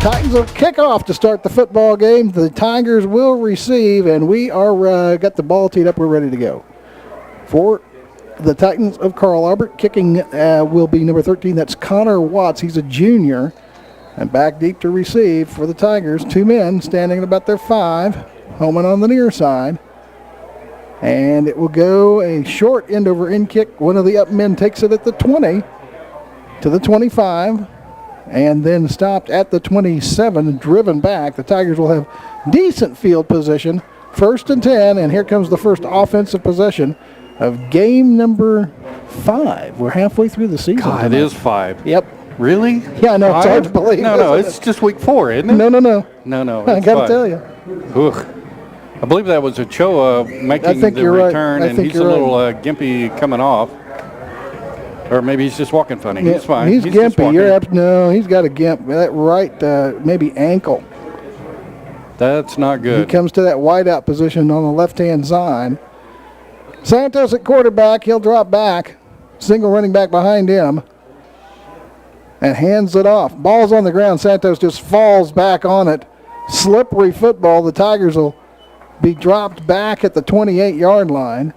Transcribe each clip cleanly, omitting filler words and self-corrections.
Titans will kick off to start the football game. The Tigers will receive, and we are got the ball teed up. We're ready to go. For the Titans of Carl Albert, kicking will be number 13. That's Connor Watts. He's a junior. And back deep to receive for the Tigers. Two men standing at about their 5. Holman on the near side. And it will go a short end over end kick. One of the up men takes it at the 20 to the 25. And then stopped at the 27, driven back. The Tigers will have decent field position. 1st and 10, and here comes the first offensive possession of game number 5. We're halfway through the season. God, it is 5. Yep. Really? Yeah, I know. It's hard to believe. No, it's just week 4, isn't it? No. No. I got to tell you. Ugh. I believe that was Ochoa making the return, right. and he's a little gimpy coming off. Or maybe he's just walking funny. He's fine. He's gimpy. No, he's got a gimp. That right, maybe ankle. That's not good. He comes to that wideout position on the left-hand side. Santos at quarterback. He'll drop back. Single running back behind him. And hands it off. Ball's on the ground. Santos just falls back on it. Slippery football. The Tigers will be dropped back at the 28-yard line.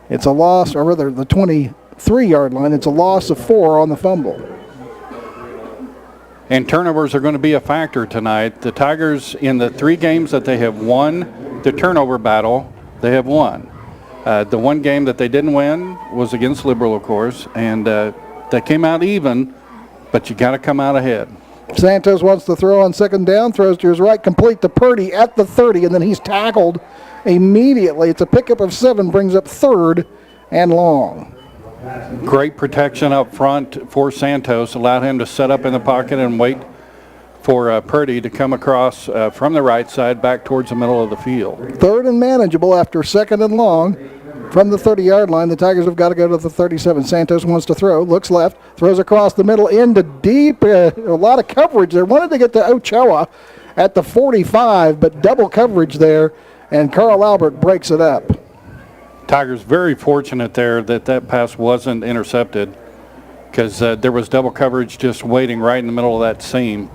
It's a loss, or rather the 23-yard line. It's a loss of 4 on the fumble. And turnovers are going to be a factor tonight. The Tigers, in the 3 games that they have won the turnover battle, they have won. The one game that they didn't win was against Liberal, of course, and they came out even, but you got to come out ahead. Santos wants to throw on 2nd down, throws to his right, complete to Purdy at the 30, and then he's tackled immediately. It's a pickup of 7, brings up 3rd and long. Great protection up front for Santos, allowed him to set up in the pocket and wait for Purdy to come across from the right side back towards the middle of the field. 3rd and manageable after 2nd and long. From the 30-yard line, the Tigers have got to go to the 37. Santos wants to throw, looks left, throws across the middle into deep, a lot of coverage there. Wanted to get to Ochoa at the 45, but double coverage there, and Carl Albert breaks it up. Tigers very fortunate there that pass wasn't intercepted, because there was double coverage just waiting right in the middle of that seam.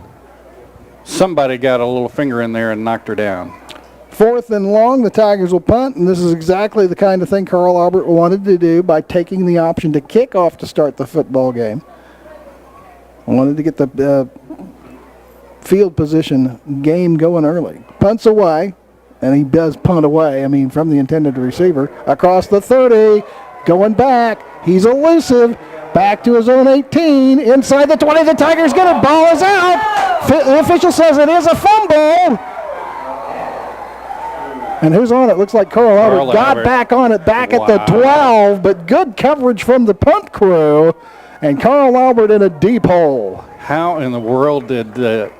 Somebody got a little finger in there and knocked her down. 4th and long, the Tigers will punt, and this is exactly the kind of thing Carl Albert wanted to do by taking the option to kick off to start the football game. Wanted to get the field position game going early. Punts away, and he does punt away, from the intended receiver. Across the 30, going back. He's elusive. Back to his own 18, inside the 20. The Tigers get it. Ball is out. The official says it is a fumble. And who's on it? Looks like Carl Albert got back on it, back at the 12, but good coverage from the punt crew, and Carl Albert in a deep hole. How in the world did the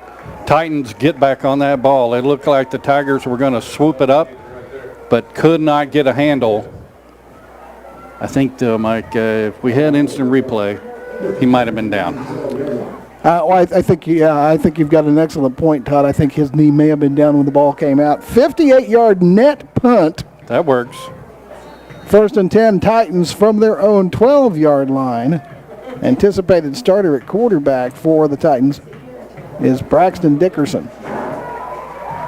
Titans get back on that ball? It looked like the Tigers were going to swoop it up, but could not get a handle. I think, Mike, if we had instant replay, he might have been down. I think you've got an excellent point, Todd. I think his knee may have been down when the ball came out. 58-yard net punt. That works. 1st and 10, Titans from their own 12-yard line. Anticipated starter at quarterback for the Titans is Braxton Dickerson.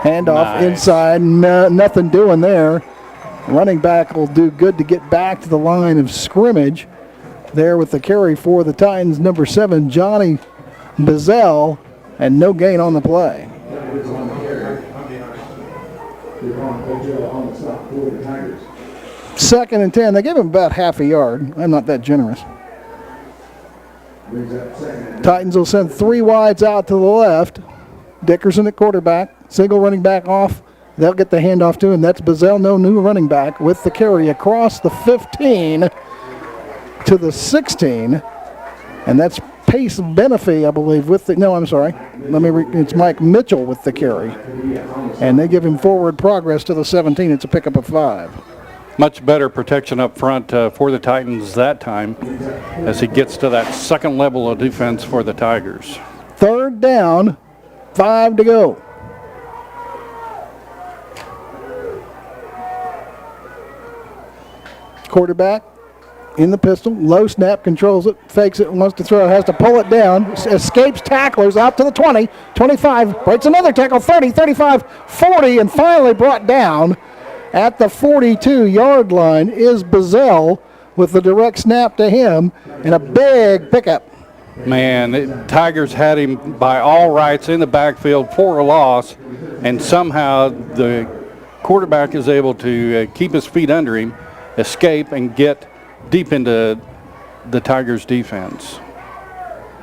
Handoff inside, nothing doing there. Running back will do good to get back to the line of scrimmage. There with the carry for the Titans, number 7, Johnny Bazell, and no gain on the play. 2nd and 10. They gave him about half a yard. I'm not that generous. Titans will send 3 wides out to the left. Dickerson at quarterback. Single running back off. They'll get the handoff to him. That's Bazell, no new running back, with the carry across the 15 to the 16. And that's Pace Benefi, I believe, with the, no, I'm sorry. It's Mike Mitchell with the carry. And they give him forward progress to the 17. It's a pickup of 5. Much better protection up front for the Titans that time as he gets to that second level of defense for the Tigers. 3rd down, 5 to go. Quarterback in the pistol. Low snap, controls it, fakes it, wants to throw it, has to pull it down, escapes tacklers out to the 20, 25, breaks another tackle, 30, 35, 40, and finally brought down at the 42-yard line is Bazell with the direct snap to him and a big pickup. Man, the Tigers had him by all rights in the backfield for a loss, and somehow the quarterback is able to keep his feet under him, escape, and get deep into the Tigers' defense.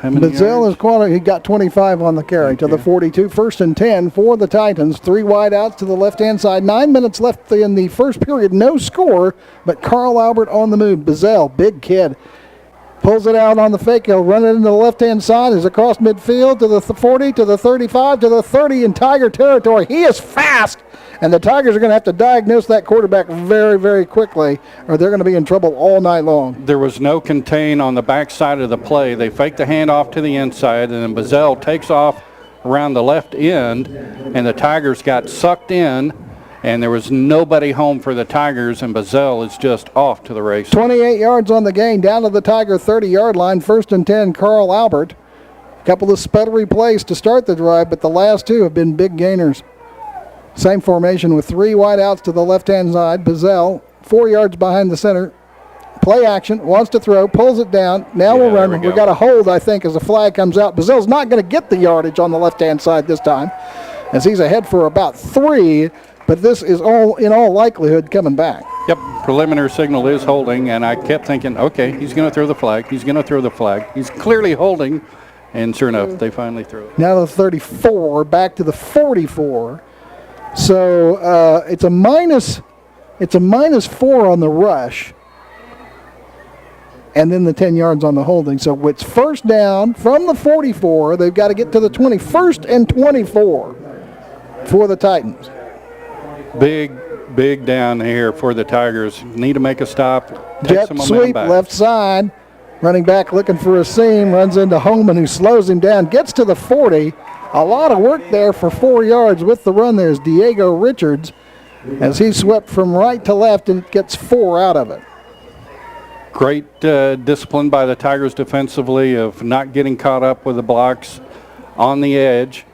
Bazell is quality. He got 25 on the carry to the 42. 1st and 10 for the Titans. 3 wide outs to the left-hand side. 9 minutes left in the first period. No score, but Carl Albert on the move. Bazell, big kid, pulls it out on the fake. He'll run it into the left-hand side. Is across midfield to the 40, to the 35, to the 30 in Tiger territory. He is fast, and the Tigers are going to have to diagnose that quarterback very, very quickly, or they're going to be in trouble all night long. There was no contain on the backside of the play. They faked the handoff to the inside, and then Bazell takes off around the left end, and the Tigers got sucked in, and there was nobody home for the Tigers, and Bazell is just off to the races. 28 yards on the gain, down to the Tiger 30-yard line. 1st and 10, Carl Albert. A couple of sputtery plays to start the drive, but the last two have been big gainers. Same formation with 3 wide outs to the left-hand side. Bazell, 4 yards behind the center. Play action, wants to throw, pulls it down. Now we'll run. We got a hold, I think, as the flag comes out. Bazell's not going to get the yardage on the left-hand side this time, as he's ahead for about 3, but this is all in all likelihood coming back. Yep, preliminary signal is holding, and I kept thinking, okay, he's going to throw the flag. He's going to throw the flag. He's clearly holding, and sure enough, they finally threw it. Now the 34, back to the 44. So it's a minus 4 on the rush, and then the 10 yards on the holding. So it's first down from the 44. They've got to get to the 21st and 24 for the Titans. Big down here for the Tigers. Need to make a stop. Jet sweep left side. Running back looking for a seam. Runs into Holman, who slows him down. Gets to the 40. A lot of work there for 4 yards with the run. There's Diego Richards as he swept from right to left and gets 4 out of it. Great discipline by the Tigers defensively of not getting caught up with the blocks on the edge,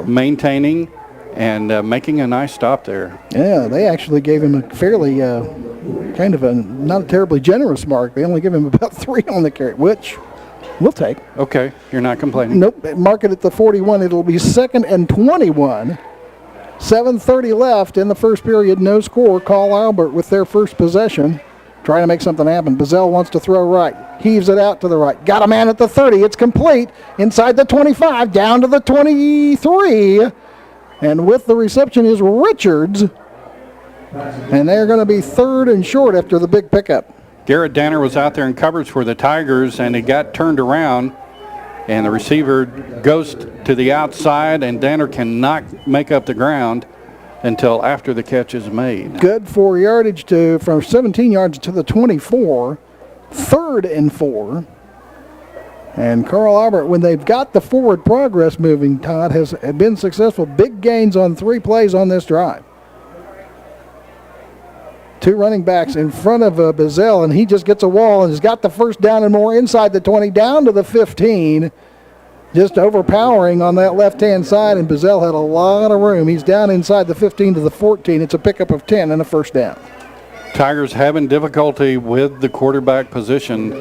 maintaining and making a nice stop there. Yeah, they actually gave him a fairly kind of a not a terribly generous mark. They only give him about 3 on the carry, which we'll take. Okay, you're not complaining. Nope, mark it at the 41. It'll be 2nd and 21. 7:30 left in the first period, no score. Carl Albert with their first possession, trying to make something happen. Bazell wants to throw right, heaves it out to the right. Got a man at the 30, it's complete. Inside the 25, down to the 23. And with the reception is Richards. And they're going to be 3rd and short after the big pickup. Garrett Danner was out there in coverage for the Tigers, and it got turned around, and the receiver goes to the outside, and Danner cannot make up the ground until after the catch is made. Good for yardage from 17 yards to the 24. 3rd and 4. And Carl Albert, when they've got the forward progress moving, Todd, has been successful. Big gains on 3 plays on this drive. 2 running backs in front of Bazell, and he just gets a wall and has got the first down and more inside the 20, down to the 15. Just overpowering on that left-hand side, and Bazell had a lot of room. He's down inside the 15 to the 14. It's a pickup of 10 and a first down. Tigers having difficulty with the quarterback position,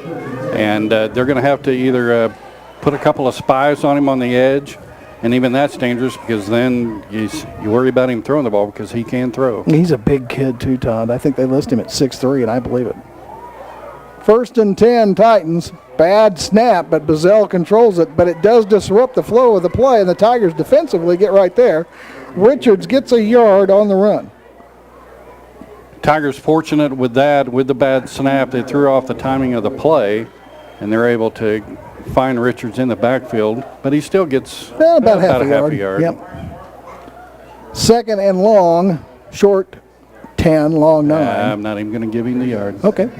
and they're going to have to either put a couple of spies on him on the edge, and even that's dangerous because then you worry about him throwing the ball because he can throw. He's a big kid too, Todd. I think they list him at 6'3", and I believe it. 1st and 10, Titans. Bad snap, but Bazell controls it, but it does disrupt the flow of the play, and the Tigers defensively get right there. Richards gets a yard on the run. Tigers fortunate with that, with the bad snap. They threw off the timing of the play, and they're able to find Richards in the backfield, but he still gets about half a yard. Yep. 2nd and long, short 10, long 9. I'm not even going to give him the yard. Okay.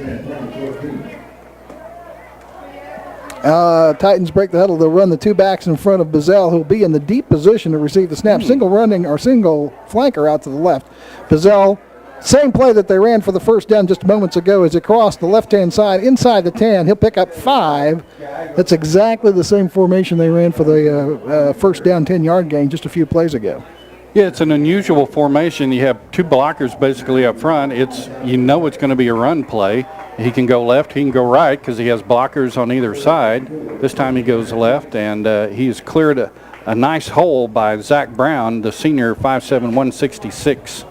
Titans break the huddle. They'll run the 2 backs in front of Bazell, who'll be in the deep position to receive the snap. Single running or single flanker out to the left. Bazell Same play that they ran for the first down just moments ago is across the left-hand side inside the 10. He'll pick up 5. That's exactly the same formation they ran for the first down 10-yard gain just a few plays ago. Yeah, it's an unusual formation. You have 2 blockers basically up front. It's it's going to be a run play. He can go left, he can go right because he has blockers on either side. This time he goes left, and he's cleared a nice hole by Zach Brown, the senior 5'7", 166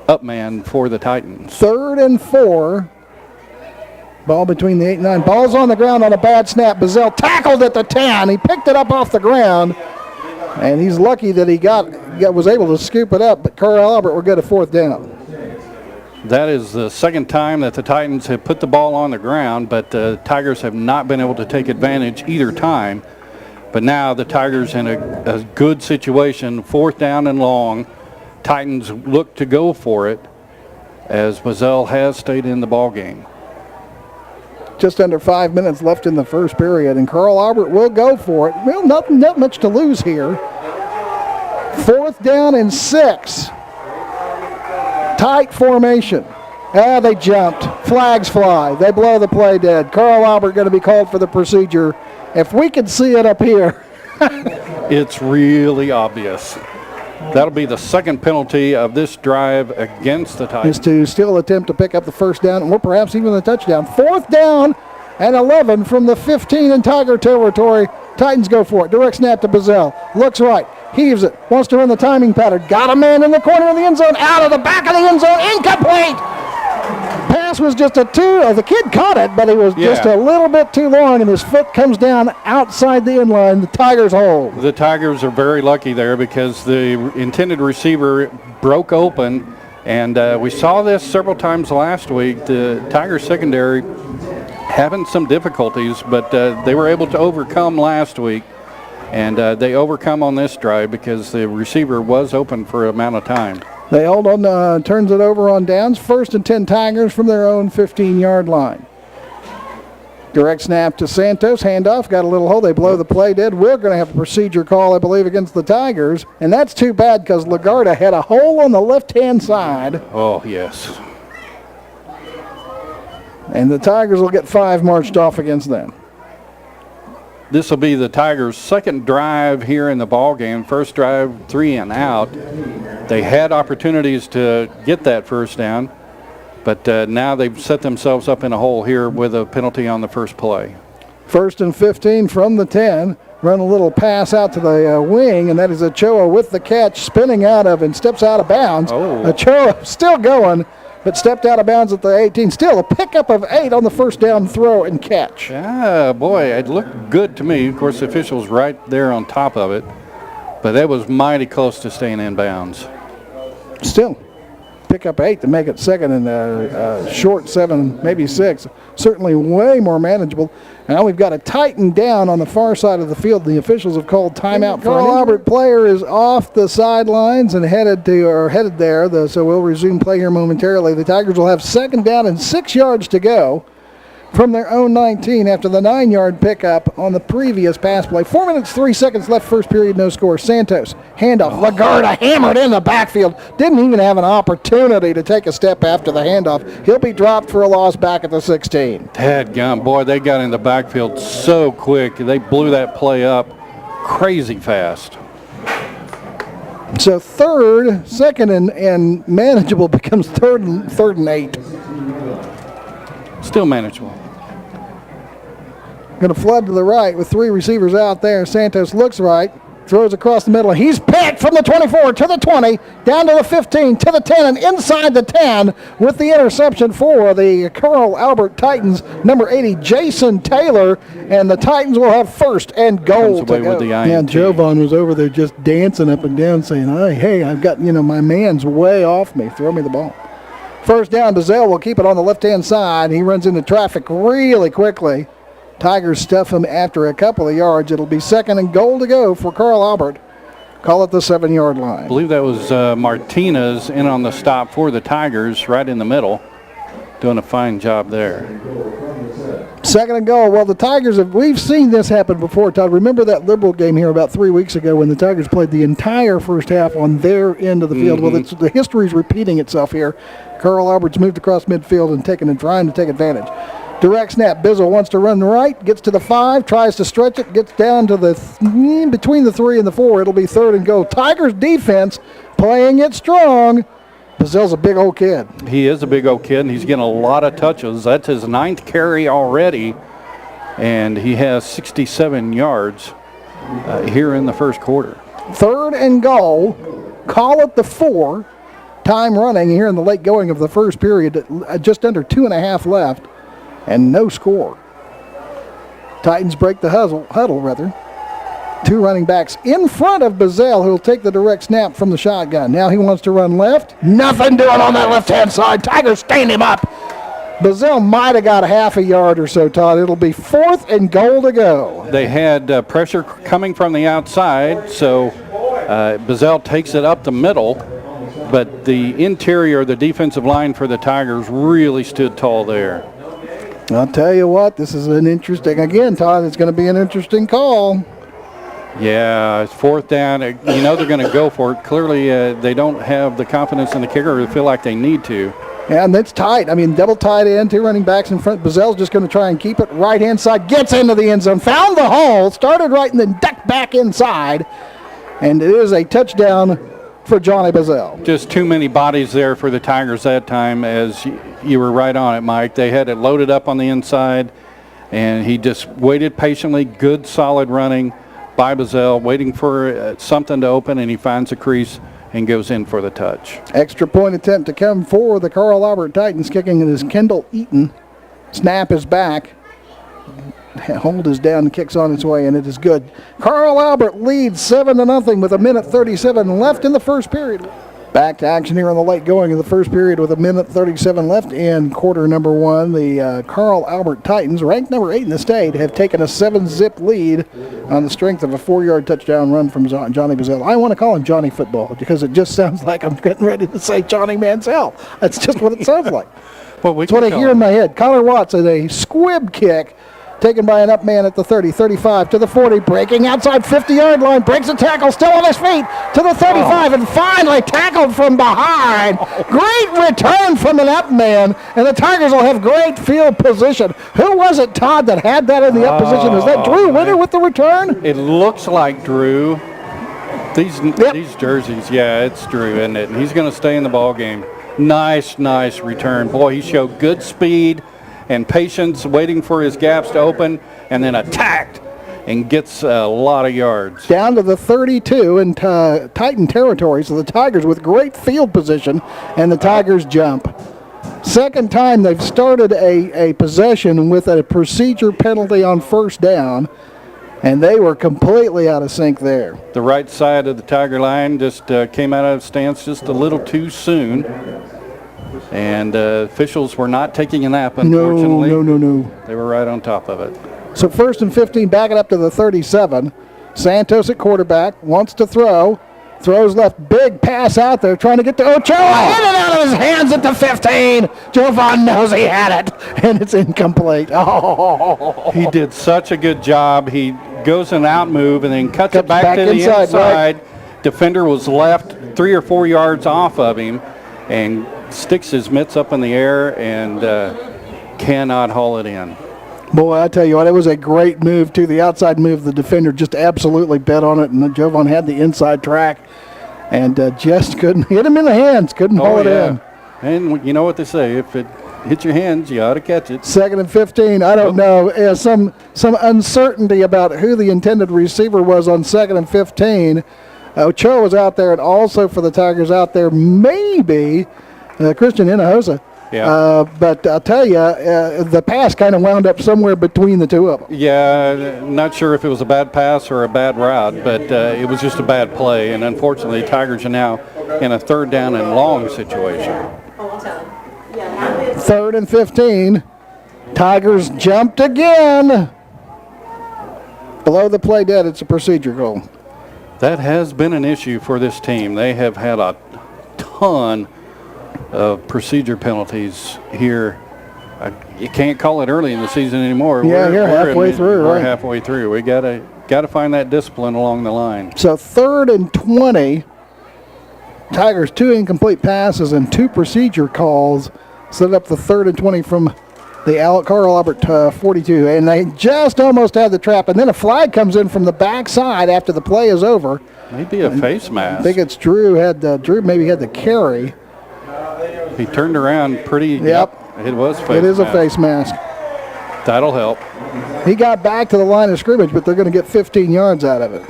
up man for the Titans. 3rd and 4. Ball between the 8 and 9. Ball's on the ground on a bad snap. Bazell tackled at the 10. He picked it up off the ground, and he's lucky that he was able to scoop it up, but Carl Albert will get a 4th down. That is the second time that the Titans have put the ball on the ground, but the Tigers have not been able to take advantage either time. But now the Tigers in a good situation, 4th down and long. Titans look to go for it as Bazell has stayed in the ball game. Just under 5 minutes left in the first period, and Carl Albert will go for it. Well, not much to lose here. 4th down and 6. Tight formation. They jumped. Flags fly. They blow the play dead. Carl Albert going to be called for the procedure. If we could see it up here. It's really obvious. That'll be the second penalty of this drive against the Titans. Is to still attempt to pick up the first down or perhaps even the touchdown. 4th down and 11 from the 15 in Tiger territory. Titans go for it. Direct snap to Bazell. Looks right. Heaves it. Wants to run the timing pattern. Got a man in the corner of the end zone. Out of the back of the end zone. Incomplete. Pass was just the kid caught it, but he was just a little bit too long, and his foot comes down outside the end line. The Tigers hold. The Tigers are very lucky there because the intended receiver broke open, and we saw this several times last week. The Tigers secondary having some difficulties, but they were able to overcome last week, and they overcome on this drive because the receiver was open for an amount of time. They hold on, turns it over on downs. 1st and 10 Tigers from their own 15-yard line. Direct snap to Santos. Handoff. Got a little hole. They blow the play dead. We're going to have a procedure call, I believe, against the Tigers. And that's too bad because Lagarda had a hole on the left-hand side. Oh, yes. And the Tigers will get 5 marched off against them. This will be the Tigers' second drive here in the ball game. First drive, 3 and out. They had opportunities to get that first down, but now they've set themselves up in a hole here with a penalty on the first play. 1st and 15 from the 10. Run a little pass out to the wing, and that is Ochoa with the catch, spinning out of and steps out of bounds. Oh. Ochoa still going, but stepped out of bounds at the 18. Still a pickup of 8 on the first down throw and catch. Yeah, boy, it looked good to me. Of course, the official's right there on top of it, but that was mighty close to staying in bounds. Still, pick up 8 to make it second and short 7, maybe 6. Certainly way more manageable. Now we've got a Titan down on the far side of the field. The officials have called timeout. Carl Albert player is off the sidelines and headed there. So we'll resume play here momentarily. The Tigers will have 2nd down and 6 yards to go from their own 19 after the 9-yard pickup on the previous pass play. 4 minutes, 3 seconds left, first period, no score. Santos, handoff. Lagarda hammered in the backfield. Didn't even have an opportunity to take a step after the handoff. He'll be dropped for a loss back at the 16. Dadgum, boy, they got in the backfield so quick. They blew that play up crazy fast. So 2nd and manageable becomes 3rd and 8. Still manageable. Going to flood to the right with 3 receivers out there. Santos looks right, throws across the middle. He's picked from the 24 to the 20, down to the 15, to the 10, and inside the 10 with the interception for the Carl Albert Titans, number 80, Jason Taylor. And the Titans will have 1st and goal to go. With the INT. And Jovan was over there just dancing up and down saying, hey, I've got, my man's way off me. Throw me the ball. 1st down, Bazell will keep it on the left-hand side. He runs into traffic really quickly. Tigers stuff him after a couple of yards. It'll be 2nd and goal to go for Carl Albert. Call it the 7-yard line. I believe that was Martinez in on the stop for the Tigers right in the middle. Doing a fine job there. Second and goal. Well, the Tigers we've seen this happen before, Todd. Remember that Liberal game here about 3 weeks ago when the Tigers played the entire first half on their end of the field? Well, the history's repeating itself here. Carl Albert's moved across midfield and trying to take advantage. Direct snap. Bizzle wants to run right, gets to the 5, tries to stretch it, gets down to the between the 3 and the 4. It'll be third and goal. Tigers defense playing it strong. Bizzle's a big old kid. He is a big old kid, and he's getting a lot of touches. That's his 9th carry already, and he has 67 yards here in the first quarter. Third and goal. Call it the 4. Time running here in the late going of the first period. Just under 2.5 left, and no score. Titans break the huddle. 2 running backs in front of Bizzle, who'll take the direct snap from the shotgun. Now he wants to run left. Nothing doing on that left-hand side. Tigers stand him up. Bizzle might have got half a yard or so, Todd. It'll be 4th and goal to go. They had pressure coming from the outside, so Bizzle takes it up the middle, but the interior, the defensive line for the Tigers really stood tall there. I'll tell you what, this is an interesting, again, Todd, it's going to be an interesting call. Yeah, it's 4th down. You know they're going to go for it. Clearly, they don't have the confidence in the kicker to feel like they need to. Yeah, and it's tight. I mean, double tight end, 2 running backs in front. Bizzle's just going to try and keep it. Right-hand side, gets into the end zone, found the hole, started right and then ducked back inside. And it is a touchdown for Johnny Bizzle. Just too many bodies there for the Tigers that time, as you were right on it, Mike. They had it loaded up on the inside, and he just waited patiently. Good, solid running by Bizzle, waiting for something to open, and he finds a crease and goes in for the touch. Extra point attempt to come for the Carl Albert Titans. Kicking it is Kendall Eaton. Snap is back. Hold is down and kicks on its way, and it is good. Carl Albert leads 7-0 with 1:37 left in the first period. Back to action here in the late going of the first period with 1:37 left in quarter number 1. The Carl Albert Titans, ranked number 8 in the state, have taken a 7-zip lead on the strength of a 4-yard touchdown run from Johnny Bizzle. I want to call him Johnny Football because it just sounds like I'm getting ready to say Johnny Mansell. That's just what it sounds like. That's what I hear in my head. Connor Watts at a squib kick. Taken by an up man at the 30, 35 to the 40, breaking outside 50-yard line, breaks a tackle, still on his feet to the 35, and finally tackled from behind. Great return from an up man, and the Tigers will have great field position. Who was it, Todd, that had that in the up position? Is that Drew Winter with the return? It looks like Drew. These jerseys, yeah, it's Drew, isn't it? And he's going to stay in the ball game. Nice return. Boy, he showed good speed and patience, waiting for his gaps to open, and then attacked and gets a lot of yards. Down to the 32 in Titan territory, so the Tigers with great field position, and the Tigers jump. Second time they've started a possession with a procedure penalty on first down, and they were completely out of sync there. The right side of the Tiger line just came out of stance just a little too soon. And officials were not taking a nap, unfortunately. No. They were right on top of it. So 1st and 15, back it up to the 37. Santos at quarterback, wants to throw. Throws left, big pass out there, trying to get to Ochoa. Hit it out of his hands at the 15. Jovan knows he had it, and it's incomplete. Oh. He did such a good job. He goes an out move and then cuts it back to the inside. Right. Defender was left 3 or 4 yards off of him and sticks his mitts up in the air and cannot haul it in. Boy, I tell you what, it was a great move to the outside move. The defender just absolutely bet on it, and Jovan had the inside track and just couldn't hit him in the hands, couldn't haul it in. And you know what they say, if it hits your hands, you ought to catch it. 2nd and 15, I don't know. Some uncertainty about who the intended receiver was on 2nd and 15. Ochoa was out there, and also for the Tigers out there, maybe Christian Hinojosa. Yeah. But I'll tell you, the pass kind of wound up somewhere between the two of them. Yeah, not sure if it was a bad pass or a bad route, but it was just a bad play. And unfortunately, Tigers are now in a 3rd down and long situation. 3rd and 15. Tigers jumped again. Below the play dead, it's a procedure goal. That has been an issue for this team. They have had a ton of procedure penalties here You can't call it early in the season anymore. Yeah, you're halfway through, We're right? halfway through. We gotta find that discipline along the line. So 3rd and 20. Tigers 2 incomplete passes and 2 procedure calls set up the 3rd and 20 from the Carl Albert 42. And they just almost had the trap. And then a flag comes in from the backside after the play is over. Maybe a face mask. I think it's Drew maybe had the carry. He turned around pretty. Yep. It was face. It is a face mask. That'll help. He got back to the line of scrimmage, but they're going to get 15 yards out of it.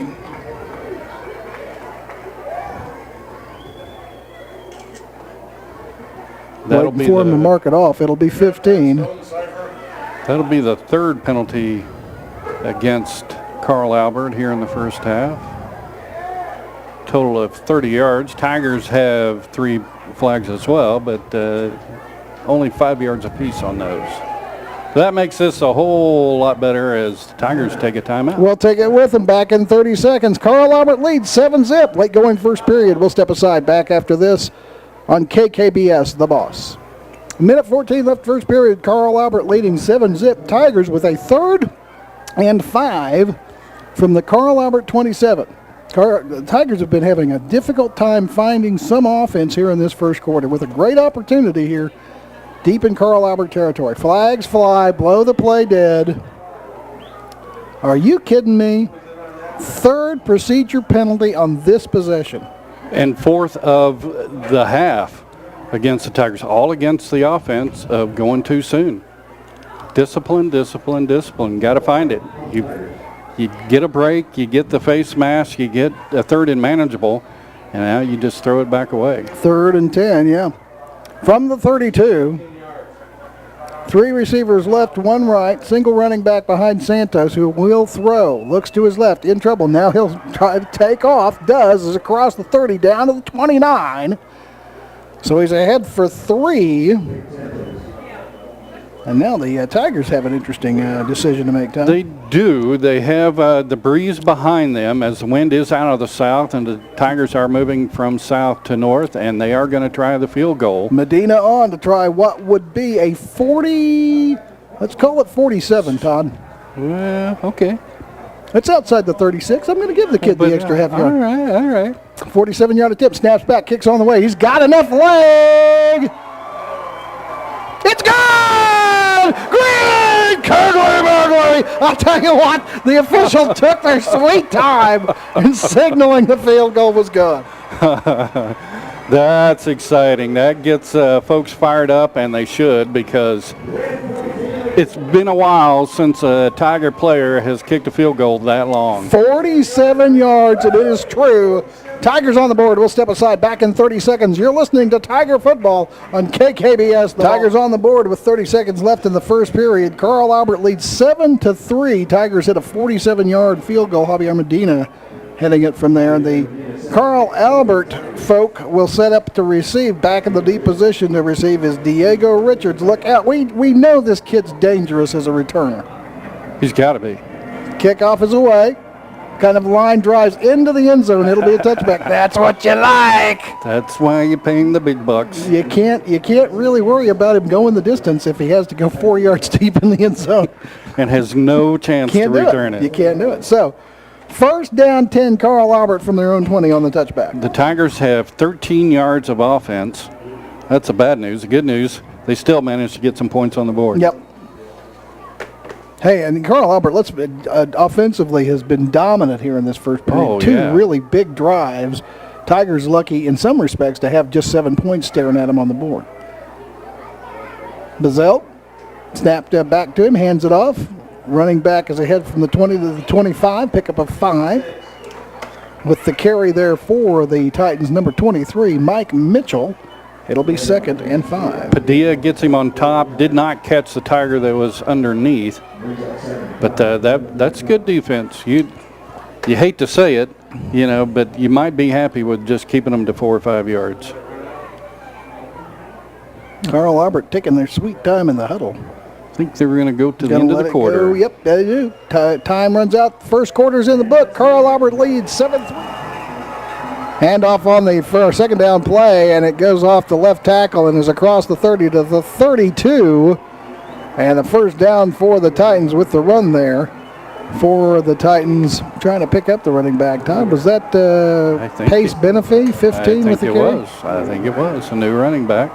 That'll be before him to mark it off. It'll be 15. That'll be the 3rd penalty against Carl Albert here in the first half. Total of 30 yards. Tigers have 3 flags as well, but only 5 yards apiece on those. So that makes this a whole lot better as the Tigers take a timeout. We'll take it with them back in 30 seconds. Carl Albert leads 7-zip. Late going first period. We'll step aside back after this on KKBS, The Boss. Minute 14 left first period. Carl Albert leading 7-zip. Tigers with a 3rd and 5 from the Carl Albert 27. The Tigers have been having a difficult time finding some offense here in this first quarter with a great opportunity here deep in Carl Albert territory. Flags fly, blow the play dead. Are you kidding me? 3rd procedure penalty on this possession. And 4th of the half against the Tigers, all against the offense of going too soon. Discipline, discipline, discipline. Got to find it. You get a break, you get the face mask, you get a 3rd and manageable, and now you just throw it back away. 3rd and 10, yeah. From the 32, 3 receivers left, 1 right, single running back behind Santos, who will throw. Looks to his left, in trouble. Now he'll try to take off. Does, is across the 30, down to the 29. So he's ahead for 3. And now the Tigers have an interesting decision to make, Tom. They do. They have the breeze behind them as the wind is out of the south, and the Tigers are moving from south to north, and they are going to try the field goal. Medina on to try what would be a 40, let's call it 47, Todd. Well, okay. It's outside the 36. I'm going to give the kid the extra half yard. All right. 47-yard attempt, snaps back, kicks on the way. He's got enough leg. It's good! Green! Burglary! I'll tell you what, the official took their sweet time in signaling the field goal was good. That's exciting. That gets folks fired up, and they should, because it's been a while since a Tiger player has kicked a field goal that long. 47 yards, and it is true. Tigers on the board. We'll step aside back in 30 seconds. You're listening to Tiger Football on KKBS. The Tigers on the board with 30 seconds left in the first period. Carl Albert leads 7-3. Tigers hit a 47-yard field goal. Javier Medina heading it from there. The Carl Albert folk will set up to receive. Back in the deep position to receive is Diego Richards. Look out. We know this kid's dangerous as a returner. He's got to be. Kickoff is away. Kind of line drives into the end zone. It'll be a touchback. That's what you like. That's why you're paying the big bucks. You can't really worry about him going the distance if he has to go 4 yards deep in the end zone. And has no chance to return it. You can't do it. So, first down 10, Carl Albert from their own 20 on the touchback. The Tigers have 13 yards of offense. That's the bad news. The good news, they still managed to get some points on the board. Yep. Hey, and Carl Albert, offensively has been dominant here in this first period. Two really big drives. Tigers lucky in some respects to have just 7 points staring at him on the board. Bazell snapped back to him, hands it off. Running back is ahead from the 20 to the 25, pickup of 5. With the carry there for the Titans, number 23, Mike Mitchell. It'll be 2nd and 5. Padilla gets him on top. Did not catch the Tiger that was underneath. But that's good defense. You hate to say it, but you might be happy with just keeping them to 4 or 5 yards. Carl Albert taking their sweet time in the huddle. I think they were going to go to the end of the quarter. Go. Yep, they do. Time runs out. First quarter's in the book. Carl Albert leads 7-3. Handoff on the second down play, and it goes off the left tackle and is across the 30 to the 32. And a first down for the Titans with the run there. For the Titans, trying to pick up the running back. Todd, was that Pace Benefi, 15 with the carry? I think it was a new running back.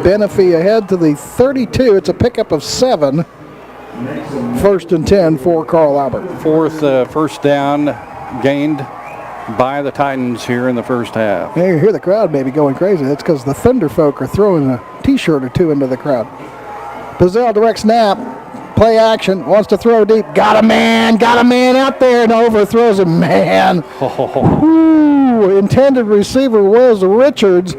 Benefi ahead to the 32. It's a pickup of 7. First and 10 for Carl Albert. Fourth first down gained by the Titans here in the first half. Yeah, you hear the crowd maybe going crazy. That's because the Thunder folk are throwing a T-shirt or two into the crowd. Bizzell direct snap. Play action, wants to throw deep. Got a man out there and overthrows him. Man. Ooh, intended receiver was Richards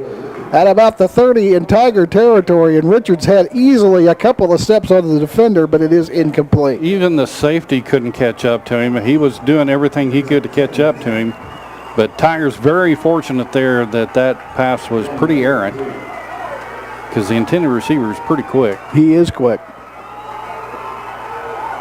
at about the 30 in Tiger territory, and Richards had easily a couple of steps on the defender, but it is incomplete. Even the safety couldn't catch up to him. He was doing everything he could to catch up to him, but Tigers very fortunate there that pass was pretty errant because the intended receiver is pretty quick. He is quick.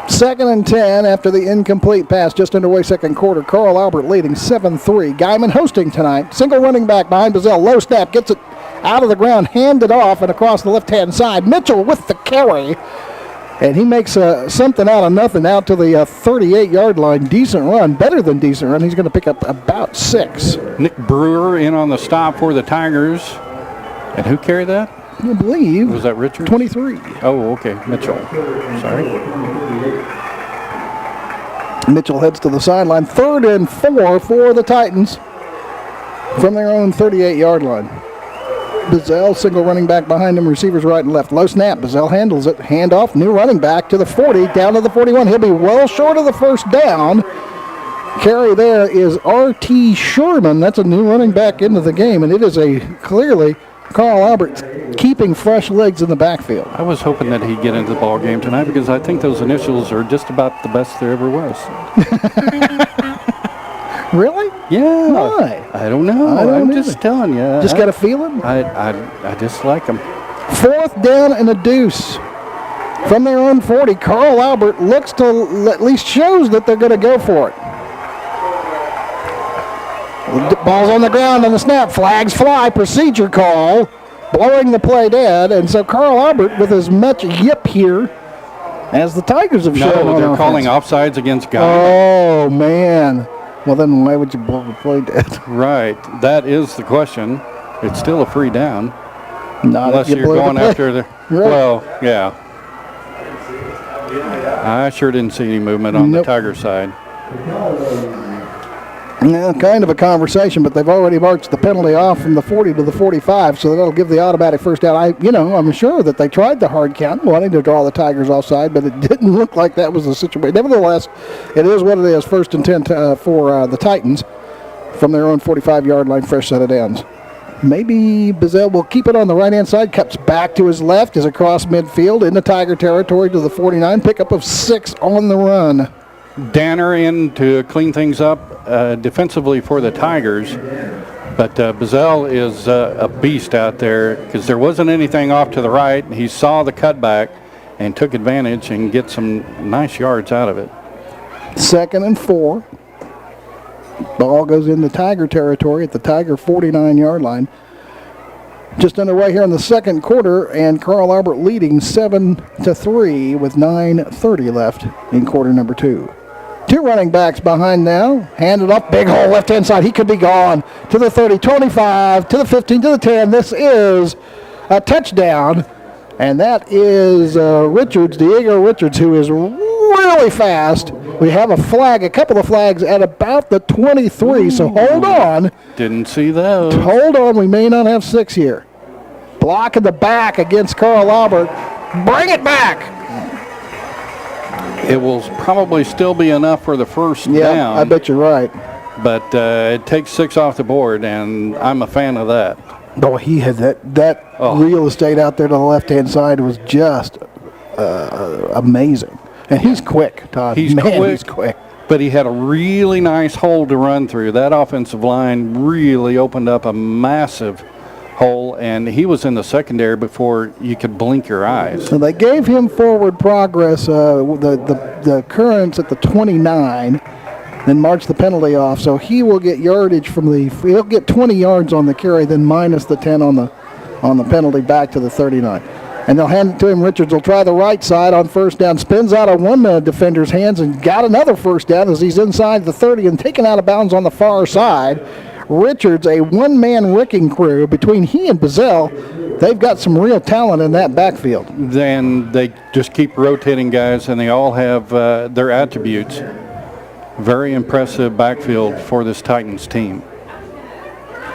2nd and 10 after the incomplete pass, just underway second quarter. Carl Albert leading 7-3. Guymon hosting tonight. Single running back behind Bizzell. Low snap, gets it out of the ground, handed off and across the left-hand side. Mitchell with the carry. And he makes something out of nothing out to the 38-yard line. Decent run, better than decent run. He's going to pick up about 6. Nick Brewer in on the stop for the Tigers. And who carried that? I believe. Was that Richards? 23. Oh, okay. Mitchell. Sorry. Mitchell heads to the sideline. 3rd and 4 for the Titans from their own 38-yard line. Bizzell, single running back behind him, receivers right and left. Low snap, Bizzell handles it. Handoff, new running back to the 40, down to the 41. He'll be well short of the first down. Carry there is R.T. Sherman. That's a new running back into the game, and it is clearly Carl Albert keeping fresh legs in the backfield. I was hoping that he'd get into the ball game tonight because I think those initials are just about the best there ever was. Really? Yeah. Why? I don't know. I'm just telling you. Just got a feeling? I just like them. 4th down and a deuce. From their own 40, Carl Albert looks to at least shows that they're going to go for it. Ball's on the ground on the snap. Flags fly. Procedure call. Blowing the play dead. And so Carl Albert with as much yip here as the Tigers have shown. No, they're calling offsides against Guy. Oh, man. Well, then why would you blow the play dead? Right. That is the question. It's still a free down. Not unless you're going after the... Right. Well, yeah. I sure didn't see any movement on the Tiger side. Yeah, kind of a conversation, but they've already marched the penalty off from the 40 to the 45, so that'll give the automatic first down. I'm sure that they tried the hard count, wanting to draw the Tigers offside, but it didn't look like that was the situation. Nevertheless, it is what it is. 1st and 10 for the Titans from their own 45-yard line, fresh set of downs. Maybe Bizzell will keep it on the right-hand side, cuts back to his left, is across midfield into Tiger territory to the 49, pickup of 6 on the run. Danner in to clean things up defensively for the Tigers, but Bizzell is a beast out there because there wasn't anything off to the right. He saw the cutback and took advantage and get some nice yards out of it. 2nd and 4. Ball goes into Tiger territory at the Tiger 49-yard line. Just underway here in the second quarter, and Carl Albert leading 7-3 with 9:30 left in quarter number 2. 2 running backs behind now. Handed off, big hole left-hand side. He could be gone to the 30, 25, to the 15, to the 10. This is a touchdown, and that is Richards, Diego Richards, who is really fast. We have a couple of flags at about the 23, so hold on. Didn't see those. Hold on, we may not have 6 here. Block in the back against Carl Albert. Bring it back. It will probably still be enough for the first down. Yeah, I bet you're right. But it takes 6 off the board, and I'm a fan of that. Oh, he had that real estate out there to the left-hand side was just amazing. And he's quick, Todd. He's quick. But he had a really nice hole to run through. That offensive line really opened up a massive hole, and he was in the secondary before you could blink your eyes. So they gave him forward progress, the currents at the 29, then marched the penalty off. So he will get yardage he'll get 20 yards on the carry, then minus the 10 on the penalty back to the 39. And they'll hand it to him. Richards will try the right side on first down. Spins out of one defender's hands and got another first down as he's inside the 30 and taken out of bounds on the far side. Richards, a one-man wrecking crew. Between he and Bazell, they've got some real talent in that backfield. Then they just keep rotating guys, and they all have their attributes. Very impressive backfield for this Titans team.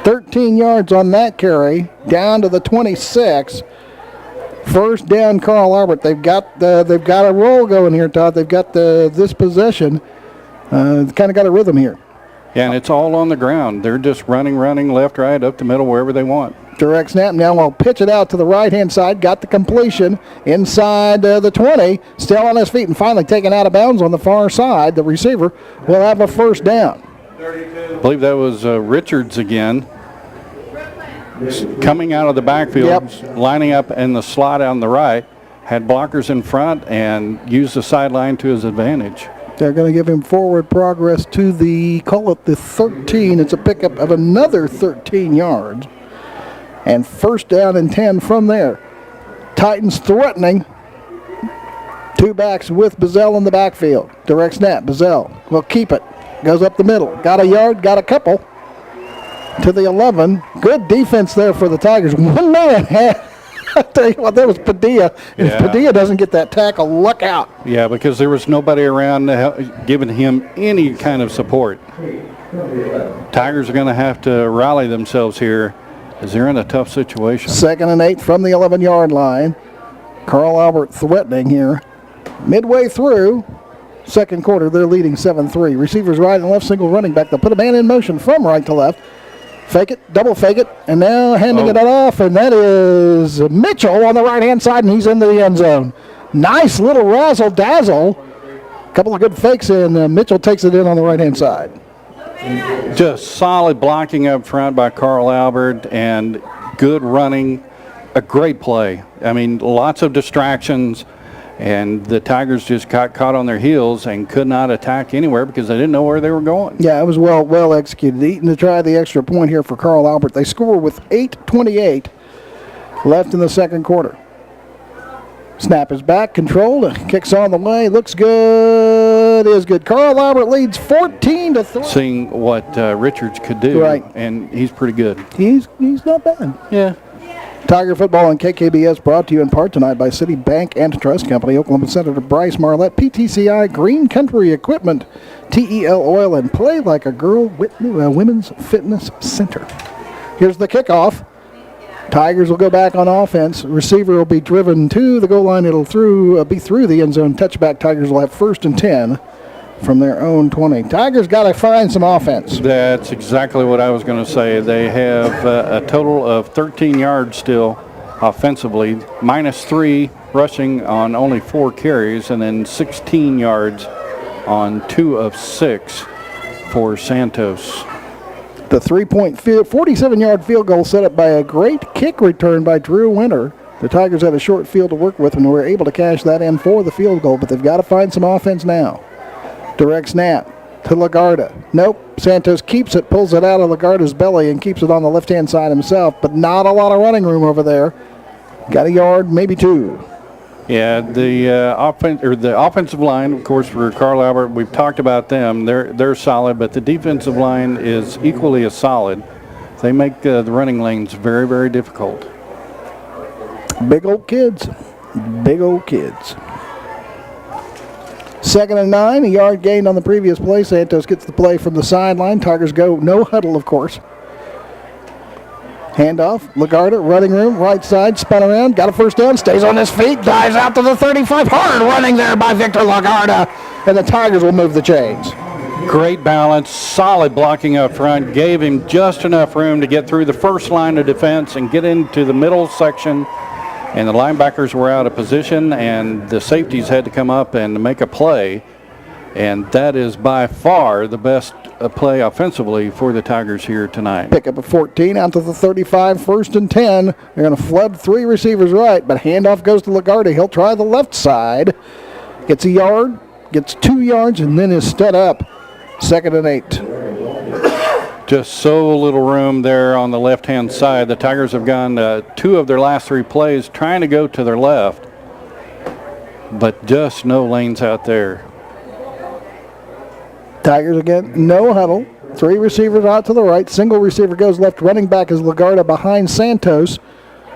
13 yards on that carry, down to the 26. First down, Carl Albert. They've got a roll going here, Todd. They've got this possession. Kind of got a rhythm here. Yeah, and it's all on the ground. They're just running left, right, up the middle, wherever they want. Direct snap. Now I'll pitch it out to the right-hand side. Got the completion inside the 20. Still on his feet and finally taken out of bounds on the far side. The receiver will have a first down. I believe that was Richards again. Coming out of the backfield, lining up in the slot on the right, had blockers in front and used the sideline to his advantage. They're going to give him forward progress to the 13. It's a pickup of another 13 yards. And first down and 10 from there. Titans threatening. Two backs with Bazell in the backfield. Direct snap. Bazell will keep it. Goes up the middle. Got a yard, got a couple. To the 11. Good defense there for the Tigers. One man. I tell you what, that was Padilla. If Padilla doesn't get that tackle, look out. Yeah, because there was nobody around giving him any kind of support. Tigers are going to have to rally themselves here as they're in a tough situation. 2nd and 8 from the 11-yard line. Carl Albert threatening here. Midway through second quarter, they're leading 7-3. Receivers right and left, single running back. They'll put a man in motion from right to left. Fake it, double fake it, and now handing it off, and that is Mitchell on the right-hand side, and he's in the end zone. Nice little razzle-dazzle. A couple of good fakes, and Mitchell takes it in on the right-hand side. Just solid blocking up front by Carl Albert, and good running. A great play. I mean, lots of distractions, and the Tigers just got caught on their heels and could not attack anywhere because they didn't know where they were going. Yeah, it was well executed. Eaton to try the extra point here for Carl Albert. They score with 8:28 left in the second quarter. Snap is back, controlled, kicks on the way, looks good, is good. Carl Albert leads 14-3. Seeing what Richards could do, right, and he's pretty good. He's not bad. Yeah. Tiger Football and KKBS brought to you in part tonight by City Bank and Trust Company, Oklahoma Senator Bryce Marlette, PTCI, Green Country Equipment, TEL Oil, and Play Like a Girl Women's Fitness Center. Here's the kickoff. Tigers will go back on offense. Receiver will be driven to the goal line. It'll be through the end zone. Touchback. Tigers will have 1st and 10 from their own 20. Tigers got to find some offense. That's exactly what I was going to say. They have a total of 13 yards still offensively, -3 rushing on only 4 carries, and then 16 yards on 2 of 6 for Santos. The 47-yard field goal set up by a great kick return by Drew Winter. The Tigers had a short field to work with and were able to cash that in for the field goal, but they've got to find some offense now. Direct snap to Lagarda. Nope. Santos keeps it, pulls it out of Lagarda's belly, and keeps it on the left-hand side himself, but not a lot of running room over there. Got a yard, maybe 2. Yeah, the offensive line, of course, for Carl Albert, we've talked about them. They're solid, but the defensive line is equally as solid. They make the running lanes very, very difficult. Big old kids. Big old kids. 2nd and 9, a yard gained on the previous play. Santos gets the play from the sideline. Tigers go no huddle, of course. Handoff, Lagarda, running room, right side, spun around, got a first down, stays on his feet, dives out to the 35. Hard running there by Victor Lagarda, and the Tigers will move the chains. Great balance, solid blocking up front, gave him just enough room to get through the first line of defense and get into the middle section. And the linebackers were out of position, and the safeties had to come up and make a play. And that is by far the best play offensively for the Tigers here tonight. Pick up a 14 out to the 35, 1st and 10. They're going to flood 3 receivers right, but handoff goes to Lagarde. He'll try the left side. Gets a yard, gets 2 yards, and then is stood up. 2nd and 8. just so little room there on the left-hand side. The Tigers have gone 2 of their last 3 plays trying to go to their left, but just no lanes out there. Tigers again, no huddle. 3 receivers out to the right. Single receiver goes left. Running back is Lagarda behind Santos,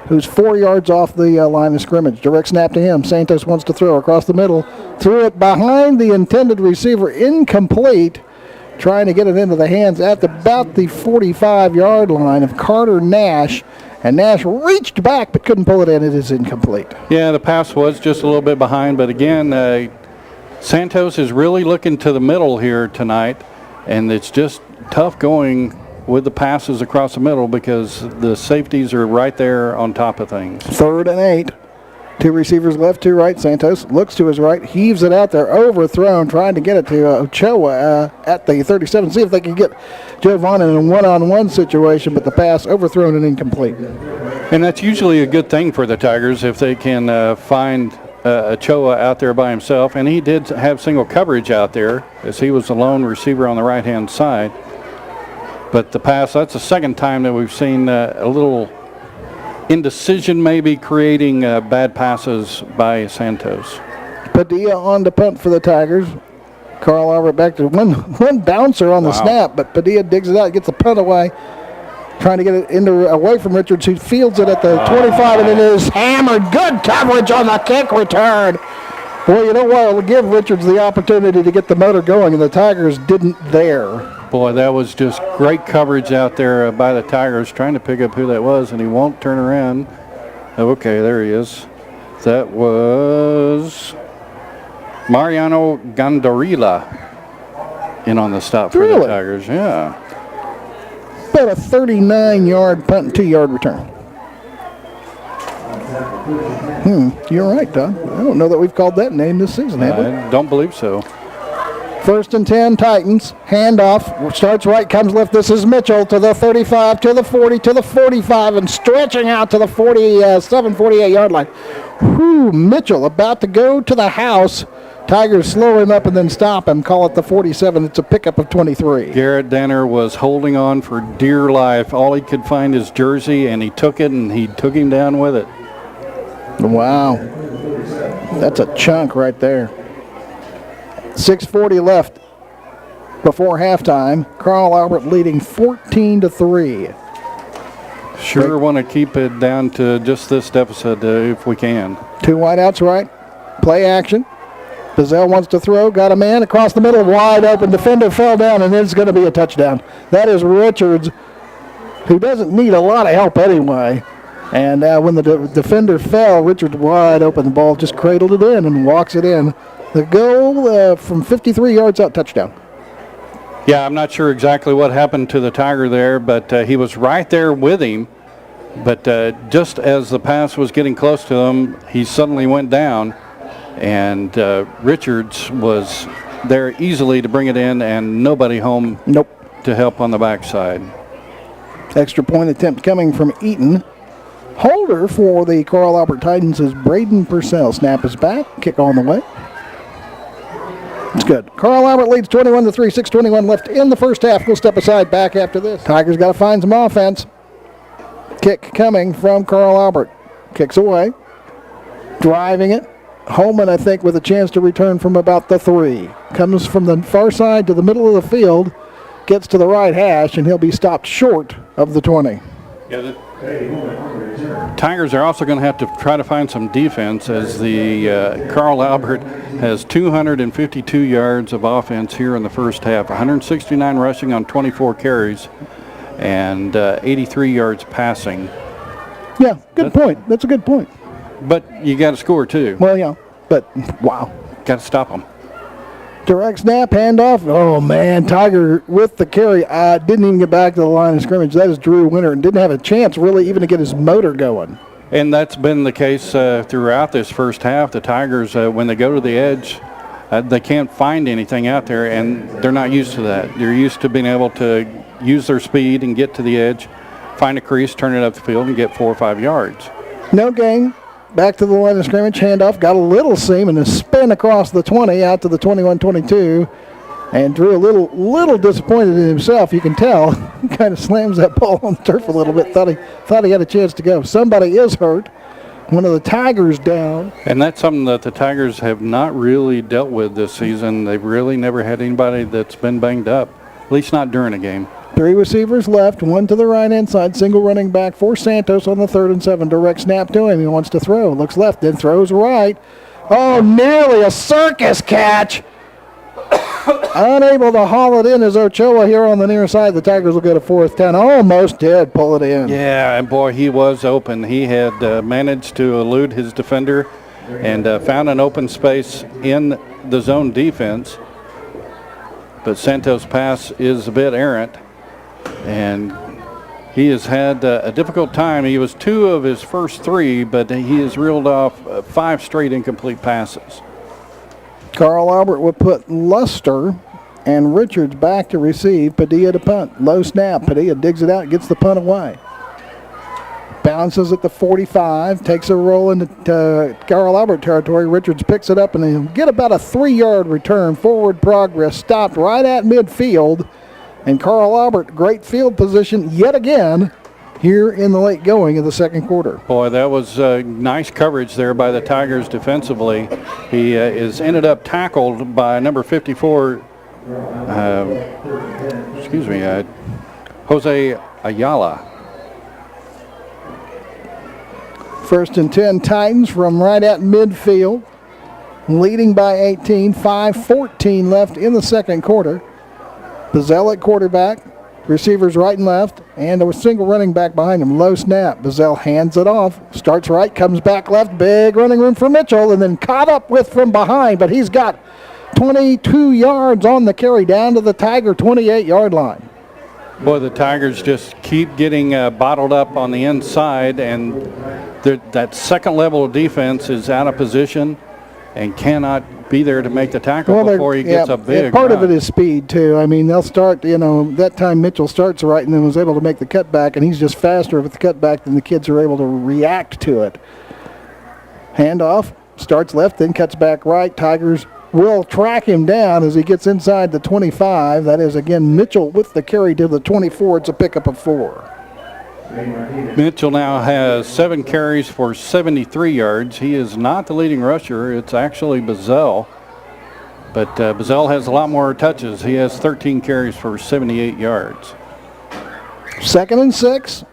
who's 4 yards off the line of scrimmage. Direct snap to him. Santos wants to throw across the middle. Threw it behind the intended receiver. Incomplete. Trying to get it into the hands at about the 45-yard line of Carter Nash. And Nash reached back but couldn't pull it in. It is incomplete. Yeah, the pass was just a little bit behind. But again, Santos is really looking to the middle here tonight. And it's just tough going with the passes across the middle because the safeties are right there on top of things. 3rd and 8. 2 receivers left, 2 right. Santos looks to his right, heaves it out there, overthrown, trying to get it to Ochoa at the 37. See if they can get Giovanni in a one-on-one situation, but the pass overthrown and incomplete. And that's usually a good thing for the Tigers if they can find Ochoa out there by himself. And he did have single coverage out there as he was the lone receiver on the right-hand side. But the pass, that's the second time that we've seen a little indecision maybe creating bad passes by Santos. Padilla on the punt for the Tigers. Carl Albert back to one bouncer on the snap, but Padilla digs it out, gets the punt away, trying to get it away from Richards, who fields it at the 25, and it is hammered. Good coverage on the kick return. Well, you know what? It'll give Richards the opportunity to get the motor going, and the Tigers didn't there. Boy, that was just great coverage out there by the Tigers, trying to pick up who that was, and he won't turn around. Okay, there he is. That was Mariano Gandarilla in on the stop for the Tigers. Yeah. About a 39-yard punt and 2-yard return. You're right, Don. I don't know that we've called that name this season, have we? I don't believe so. 1st and 10, Titans. Handoff. Starts right, comes left. This is Mitchell to the 35, to the 40, to the 45, and stretching out to the 47, 48-yard line. Mitchell about to go to the house. Tigers slow him up and then stop him. Call it the 47. It's a pickup of 23. Garrett Danner was holding on for dear life. All he could find is jersey, and he took it, and he took him down with it. Wow. That's a chunk right there. 6:40 left before halftime. Carl Albert leading 14-3. Sure want to keep it down to just this deficit if we can. 2 wideouts right. Play action. Bazell wants to throw. Got a man across the middle. Wide open. Defender fell down, and it's going to be a touchdown. That is Richards, who doesn't need a lot of help anyway. And when the defender fell, Richards wide open. The ball just cradled it in and walks it in. The goal from 53 yards out, touchdown. Yeah, I'm not sure exactly what happened to the Tiger there, but he was right there with him. But just as the pass was getting close to him, he suddenly went down. And Richards was there easily to bring it in, and nobody home to help on the backside. Extra point attempt coming from Eaton. Holder for the Carl Albert Titans is Braden Purcell. Snap is back. Kick on the way. It's good. Carl Albert leads 21-3, 6:21 left in the first half. We'll step aside back after this. Tigers got to find some offense. Kick coming from Carl Albert. Kicks away. Driving it. Holman, I think, with a chance to return from about the 3. Comes from the far side to the middle of the field. Gets to the right hash, and he'll be stopped short of the 20. Yeah, the Tigers are also going to have to try to find some defense as the Carl Albert has 252 yards of offense here in the first half, 169 rushing on 24 carries, and 83 yards passing. Yeah, good point. That's a good point. But you got to score too. Well, yeah, but wow. Got to stop them. Direct snap, handoff. Oh, man, Tiger with the carry. Didn't even get back to the line of scrimmage. That is Drew Winter, and didn't have a chance really even to get his motor going. And that's been the case throughout this first half. The Tigers, when they go to the edge, they can't find anything out there, and they're not used to that. They're used to being able to use their speed and get to the edge, find a crease, turn it up the field, and get 4 or 5 yards. No gain. Back to the line of scrimmage, handoff, got a little seam and a spin across the 20 out to the 21-22. And Drew a little disappointed in himself. You can tell. He kind of slams that ball on the turf a little bit. Thought he had a chance to go. Somebody is hurt. One of the Tigers down. And that's something that the Tigers have not really dealt with this season. They've really never had anybody that's been banged up, at least not during a game. 3 receivers left, 1 to the right-hand side, single running back for Santos on the 3rd and 7. Direct snap to him. He wants to throw. Looks left, then throws right. Oh, nearly a circus catch. Unable to haul it in as Ochoa here on the near side. The Tigers will get a 4th down. Almost did pull it in. Yeah, and boy, he was open. He had managed to elude his defender and found an open space in the zone defense. But Santos' pass is a bit errant, and he has had a difficult time. He was 2 of his first 3, but he has reeled off 5 straight incomplete passes. Carl Albert will put Luster and Richards back to receive. Padilla to punt. Low snap. Padilla digs it out, gets the punt away. Bounces at the 45, takes a roll into Carl Albert territory. Richards picks it up and he'll get about a 3-yard return. Forward progress stopped right at midfield. And Carl Albert, great field position yet again here in the late going of the second quarter. Boy, that was nice coverage there by the Tigers defensively. He is ended up tackled by number 54, Jose Ayala. 1st and 10 Titans from right at midfield, leading by 18, 5:14 left in the second quarter. Bazell at quarterback. Receivers right and left, and a single running back behind him. Low snap. Bazell hands it off. Starts right, comes back left. Big running room for Mitchell, and then caught up with from behind. But he's got 22 yards on the carry down to the Tiger 28-yard line. Boy, the Tigers just keep getting bottled up on the inside, and that second level of defense is out of position and cannot be there to make the tackle before he gets a big part run. of it is speed, too. I mean, they'll start, that time Mitchell starts right and then was able to make the cutback, and he's just faster with the cutback than the kids are able to react to it. Handoff, starts left, then cuts back right. Tigers will track him down as he gets inside the 25. That is, again, Mitchell with the carry to the 24. It's a pickup of 4. Mitchell now has 7 carries for 73 yards. He is not the leading rusher. It's actually Bazell. But Bazell has a lot more touches. He has 13 carries for 78 yards. 2nd and 6.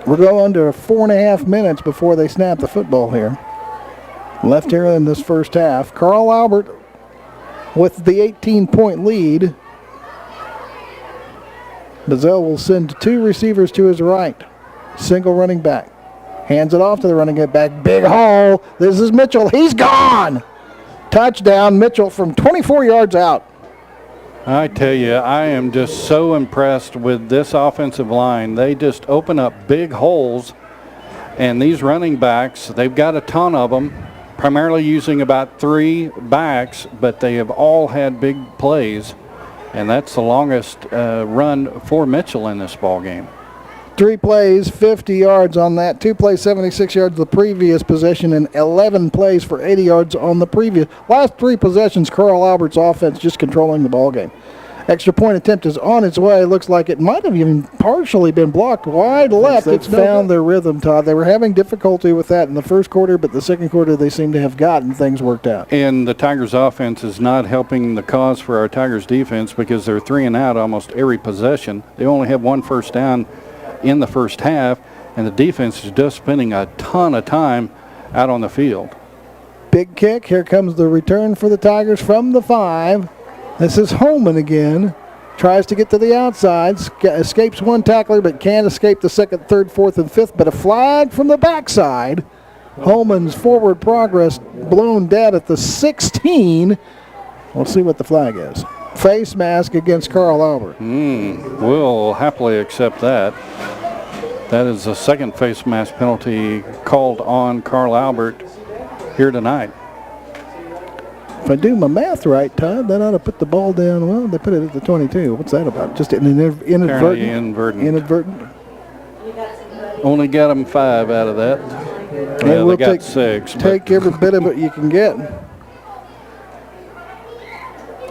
We're going to 4.5 minutes before they snap the football here. Left here in this first half. Carl Albert with the 18-point lead. Bazell will send 2 receivers to his right. Single running back. Hands it off to the running back. Big hole. This is Mitchell. He's gone. Touchdown, Mitchell from 24 yards out. I tell you, I am just so impressed with this offensive line. They just open up big holes. And these running backs, they've got a ton of them, primarily using about 3 backs, but they have all had big plays. And that's the longest run for Mitchell in this ball game. 3 plays, 50 yards on that. 2 plays, 76 yards the previous possession, and 11 plays for 80 yards on the previous. Last 3 possessions, Carl Albert's offense just controlling the ball game. Extra point attempt is on its way. Looks like it might have even partially been blocked wide left. It's found their rhythm, Todd. They were having difficulty with that in the first quarter, but the second quarter they seem to have gotten things worked out. And the Tigers offense is not helping the cause for our Tigers defense because they're 3 and out almost every possession. They only have 1 first down in the first half, and the defense is just spending a ton of time out on the field. Big kick. Here comes the return for the Tigers from the 5. This is Holman again. Tries to get to the outside. Escapes 1 tackler, but can't escape the 2nd, 3rd, 4th, and 5th. But a flag from the backside. Holman's forward progress blown dead at the 16. We'll see what the flag is. Face mask against Carl Albert. We'll happily accept that. That is the 2nd face mask penalty called on Carl Albert here tonight. If I do my math right, Todd, that ought to put the ball down. Well, they put it at the 22. What's that about? Just an inadvertent. Only got them 5 out of that. Yeah, we'll they got 6. Take every bit of it you can get.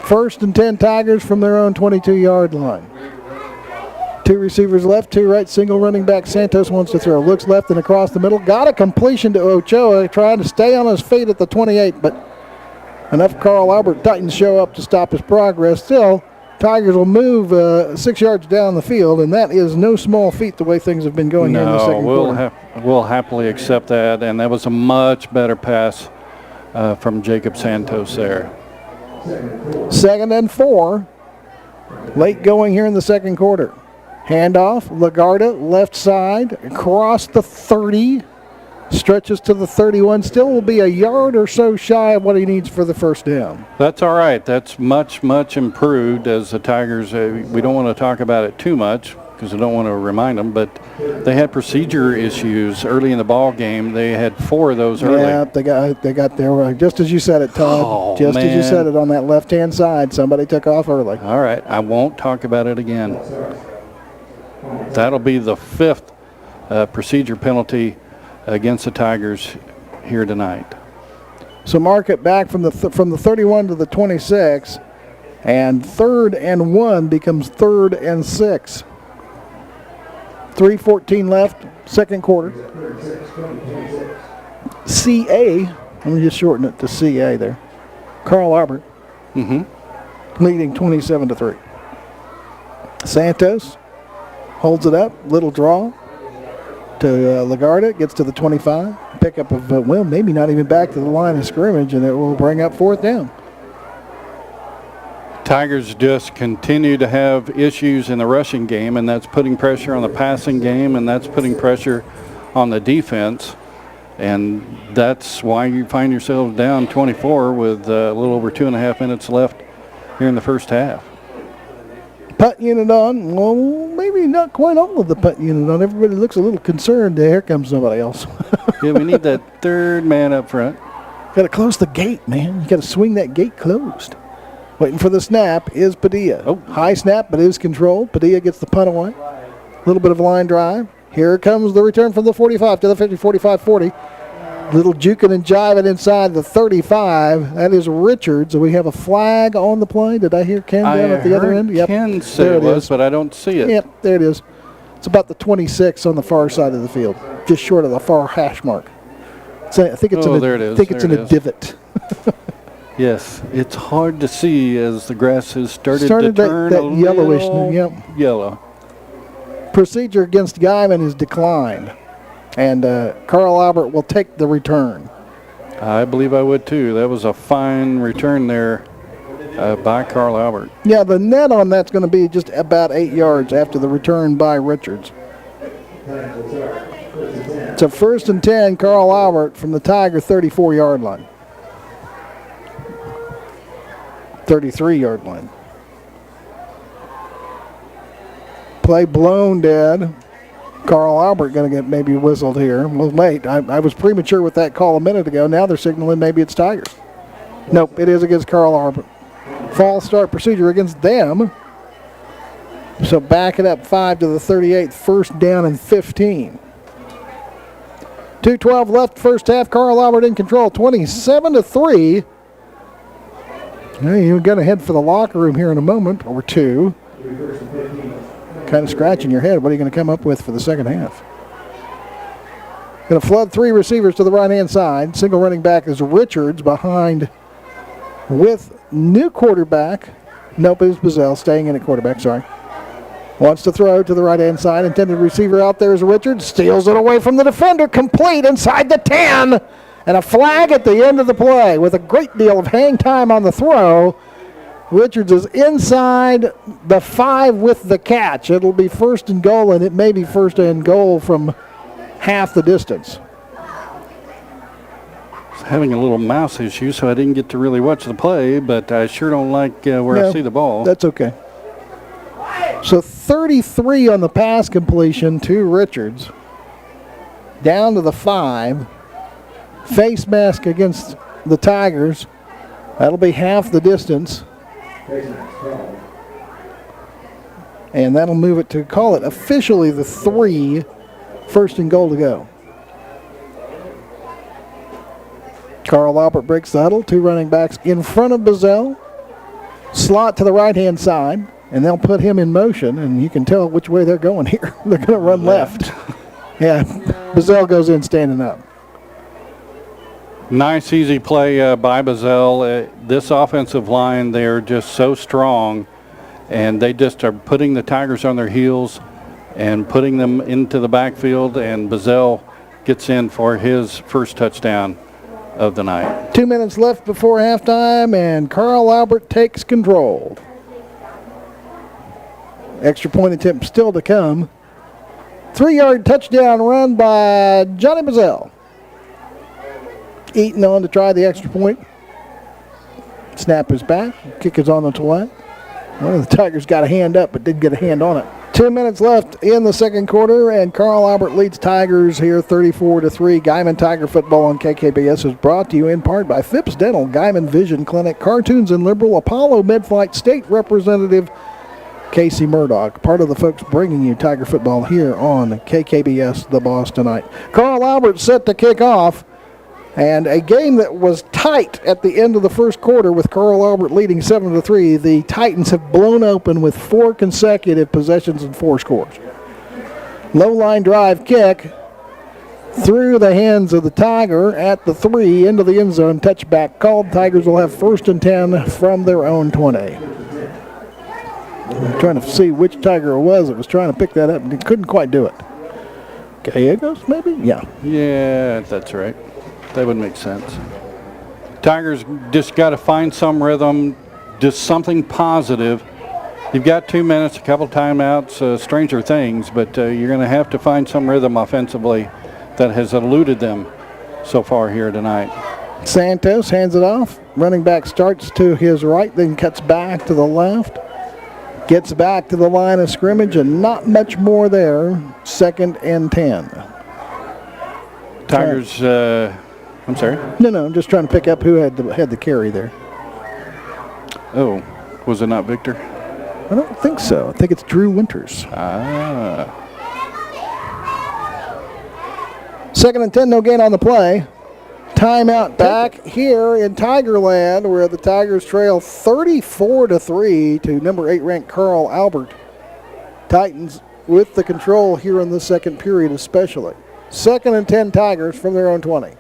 First and 10 Tigers from their own 22-yard line. 2 receivers left, 2 right, single running back. Santos wants to throw. Looks left and across the middle. Got a completion to Ochoa, trying to stay on his feet at the 28, but enough Carl Albert Titans show up to stop his progress. Still, Tigers will move 6 yards down the field, and that is no small feat the way things have been going here in the second quarter. We'll happily accept that, and that was a much better pass from Jacob Santos there. 2nd and 4. Late going here in the second quarter. Handoff, Lagarda, left side, across the 30, stretches to the 31. Still will be a yard or so shy of what he needs for the first down. That's all right. That's much, much improved as the Tigers. We don't want to talk about it too much because I don't want to remind them, but they had procedure issues early in the ball game. They had 4 of those early. Yeah, they got there just as you said it, Todd. Oh, just man. as you said it on that left-hand side. Somebody took off early. All right. I won't talk about it again. That'll be the 5th procedure penalty against the Tigers here tonight. So mark it back from the 31 to the 26, and 3rd and 1 becomes 3rd and 6. 3:14 left, second quarter. CA, let me just shorten it to CA there. Carl Albert leading 27-3. Santos holds it up, little draw to Lagarda, gets to the 25. Pickup of, maybe not even back to the line of scrimmage, and it will bring up 4th down. Tigers just continue to have issues in the rushing game, and that's putting pressure on the passing game, and that's putting pressure on the defense. And that's why you find yourselves down 24 with a little over 2.5 minutes left here in the first half. Punt unit on. Well, maybe not quite all of the punt unit on. Everybody looks a little concerned. Here comes somebody else. Yeah, we need that 3rd man up front. Got to close the gate, man. You got to swing that gate closed. Waiting for the snap is Padilla. Oh. High snap, but it is controlled. Padilla gets the punt away. A little bit of a line drive. Here comes the return from the 45 to the 50, 45, 40. Little juking and jiving inside the 35. That is Richards. We have a flag on the play. Did I hear Ken down at the other end? Yep. Ken said it was, but I don't see it. Yep, there it is. It's about the 26 on the far side of the field, just short of the far hash mark. So I think it's there it is. I think it's in a divot. Yes, it's hard to see as the grass has started to turn that a yellowish, little yellow. Procedure against Guymon is declined, and Carl Albert will take the return. I believe I would too. That was a fine return there by Carl Albert. Yeah, the net on that's going to be just about 8 yards after the return by Richards. It's a 1st and 10, Carl Albert from the Tiger 34-yard line. 33-yard line. Play blown dead. Carl Albert going to get maybe whistled here. Well, late. I was premature with that call a minute ago. Now they're signaling maybe it's Tigers. Nope, it is against Carl Albert. False start procedure against them. So back it up 5 to the 38, 1st down and 15. 2:12 left first half. Carl Albert in control, 27-3. You're going to head for the locker room here in a moment or two. Kind of scratching your head. What are you going to come up with for the second half? Going to flood 3 receivers to the right-hand side. Single running back is Richards behind with new quarterback. Nope, it is Bazell staying in at quarterback, sorry. Wants to throw to the right-hand side. Intended receiver out there is Richards. Steals it away from the defender. Complete inside the 10. And a flag at the end of the play with a great deal of hang time on the throw. Richards is inside the 5 with the catch. It'll be 1st and goal, and it may be 1st and goal from half the distance. Having a little mouse issue, so I didn't get to really watch the play, but I sure don't like where I see the ball. That's okay. So 33 on the pass completion to Richards. Down to the 5. Face mask against the Tigers. That'll be half the distance. And that'll move it to call it officially the 3. 1st and goal to go. Carl Albert breaks the huddle. 2 running backs in front of Bazell. slot to the right-hand side, and they'll put him in motion, and you can tell which way they're going here. They're going to run left. Yeah, Bazell goes in standing up. Nice, easy play by Bazell. This offensive line, they're just so strong, and they just are putting the Tigers on their heels and putting them into the backfield, and Bazell gets in for his first touchdown of the night. 2 minutes left before halftime, and Carl Albert takes control. Extra point attempt still to come. 3-yard touchdown run by Johnny Bazell. Eaton on to try the extra point. Snap is back. Kick is on the way. One of the Tigers got a hand up, but didn't get a hand on it. 2 minutes left in the second quarter, and Carl Albert leads Tigers here 34-3. Guymon Tiger football on KKBS is brought to you in part by Phipps Dental, Guymon Vision Clinic, Cartoons and Liberal, Apollo Midflight State Representative Casey Murdoch, part of the folks bringing you Tiger football here on KKBS The Boss tonight. Carl Albert set to kick off. And a game that was tight at the end of the first quarter with Carl Albert leading 7-3. The Titans have blown open with 4 consecutive possessions and 4 scores. Low line drive kick through the hands of the Tiger at the 3 into the end zone. Touchback called. Tigers will have 1st and 10 from their own 20. I'm trying to see which Tiger it was that was trying to pick that up and couldn't quite do it. Gallegos, maybe? Yeah. Yeah, that's right. That would make sense. Tigers just got to find some rhythm, just something positive. You've got 2 minutes, a couple timeouts, stranger things, but you're going to have to find some rhythm offensively that has eluded them so far here tonight. Santos hands it off. Running back starts to his right, then cuts back to the left. Gets back to the line of scrimmage, and not much more there. 2nd and 10. Tigers... I'm sorry? No, I'm just trying to pick up who had the carry there. Oh, was it not Victor? I don't think so. I think it's Drew Winters. 2nd and 10, no gain on the play. Timeout back here in Tigerland, where the Tigers trail 34-3 to number 8 ranked Carl Albert. Titans with the control here in the second period especially. 2nd and 10 Tigers from their own 20.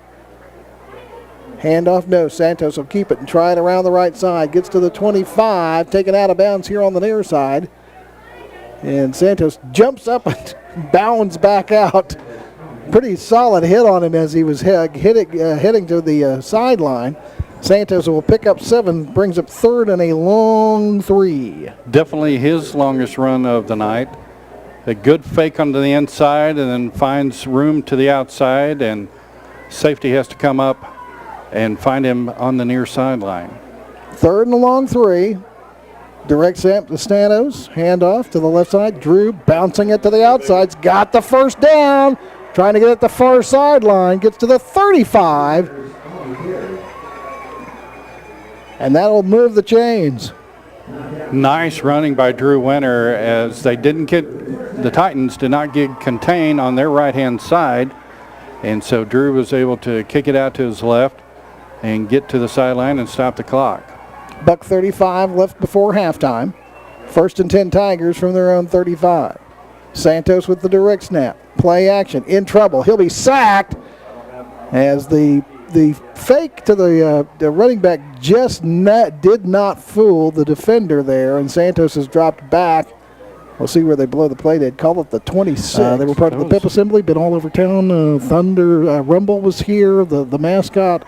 Handoff, no. Santos will keep it and try it around the right side. Gets to the 25, taken out of bounds here on the near side. And Santos jumps up and bounds back out. Pretty solid hit on him as he was heading to the sideline. Santos will pick up 7, brings up 3rd and a long 3. Definitely his longest run of the night. A good fake onto the inside and then finds room to the outside, and safety has to come up and find him on the near sideline. 3rd and a long 3. Direct snap to Santos. Handoff to the left side. Drew bouncing it to the outsides. Got the first down. Trying to get it the far sideline. Gets to the 35. And that'll move the chains. Nice running by Drew Winter, as the Titans did not get contained on their right-hand side. And so Drew was able to kick it out to his left and get to the sideline and stop the clock. $1:35 left before halftime. 1st and 10 Tigers from their own 35. Santos with the direct snap. Play action. In trouble. He'll be sacked as the fake to the running back just did not fool the defender there, and Santos has dropped back. We'll see where they blow the play. They'd call it the 26. They were part of the Pep Assembly, been all over town. Thunder Rumble was here, the mascot.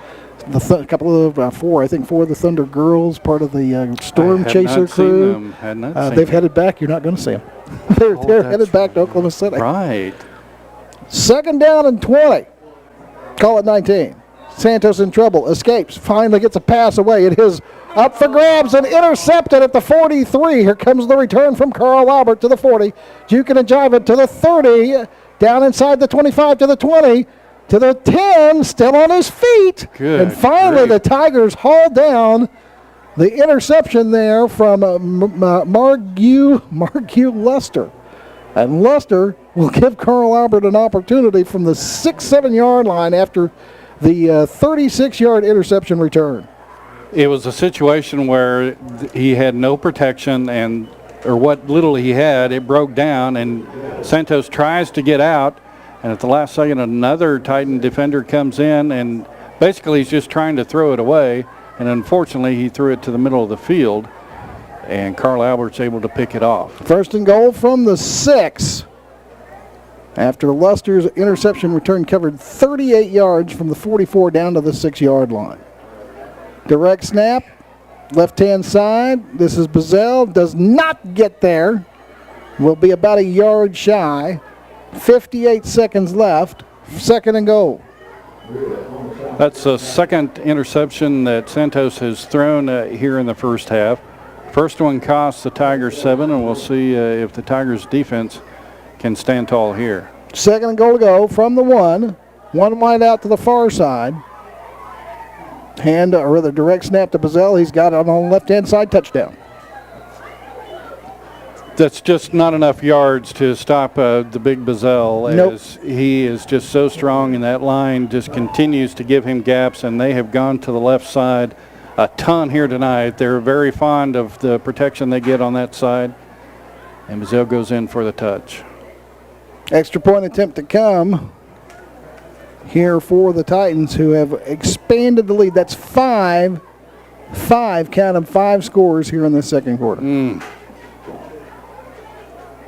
A couple of 4 of the Thunder Girls, part of the Storm Chaser crew. They've headed back. You're not going to see them. they're headed back to Oklahoma City. Right. 2nd down and 20. Call it 19. Santos in trouble. Escapes. Finally gets a pass away. It is up for grabs and intercepted at the 43. Here comes the return from Carl Albert to the 40. Jukin and Jiva to the 30. Down inside the 25 to the 20. To the 10, still on his feet. Good. And finally the Tigers haul down the interception there from Margue Luster. And Luster will give Carl Albert an opportunity from the 6-7 yard line after the 36-yard interception return. It was a situation where he had no protection, or what little he had, it broke down, and Santos tries to get out, and at the last second, another Titan defender comes in, and basically he's just trying to throw it away, and unfortunately he threw it to the middle of the field, and Carl Albert's able to pick it off. First and goal from the 6. After Luster's interception return covered 38 yards from the 44 down to the 6-yard line. Direct snap, left-hand side. This is Bazell. Does not get there. Will be about a yard shy. 58 seconds left. Second and goal. That's the second interception that Santos has thrown here in the first half. First one cost the Tigers 7, and we'll see if the Tigers defense can stand tall here. Second and goal to go from the 1. One wide out to the far side. Or rather direct snap to Bazell. He's got it on the left-hand side, touchdown. That's just not enough yards to stop the big Bazell. Nope. As he is just so strong, and that line just continues to give him gaps, and they have gone to the left side a ton here tonight. They're very fond of the protection they get on that side, and Bazell goes in for the touch. Extra point attempt to come here for the Titans, who have expanded the lead. That's five, count them, 5 scores here in the second quarter.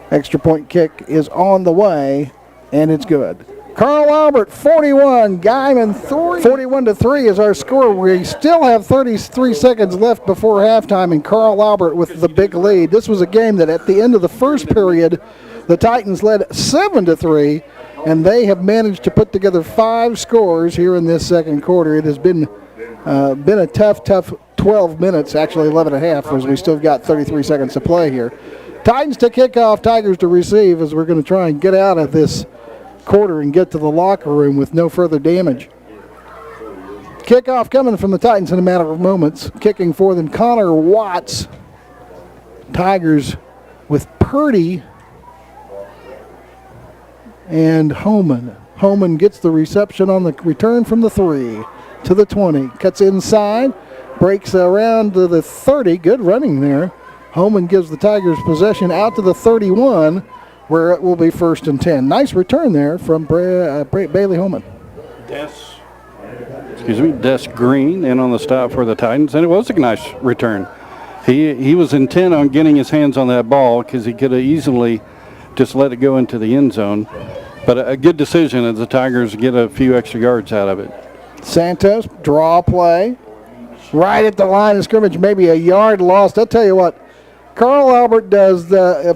Extra point kick is on the way, and it's good. Carl Albert 41, Guymon 41-3 is our score. We still have 33 seconds left before halftime, and Carl Albert with the big lead. This was a game that at the end of the first period, the Titans led 7-3, and they have managed to put together 5 scores here in this second quarter. It has been a tough 12 minutes, actually 11 and a half, as we still got 33 seconds to play here. Titans to kick off, Tigers to receive, as we're going to try and get out of this quarter and get to the locker room with no further damage. Kickoff coming from the Titans in a matter of moments. Kicking for them, Connor Watts. Tigers with Purdy and Homan. Homan gets the reception on the return from the 3 to the 20. Cuts inside, breaks around to the 30. Good running there. Homan gives the Tigers possession out to the 31, where it will be 1st and 10. Nice return there from Bailey Homan. Des Green in on the stop for the Titans, and it was a nice return. He was intent on getting his hands on that ball because he could have easily just let it go into the end zone. But a good decision as the Tigers get a few extra yards out of it. Santos, draw play. Right at the line of scrimmage, maybe a yard lost. I'll tell you what, Carl Albert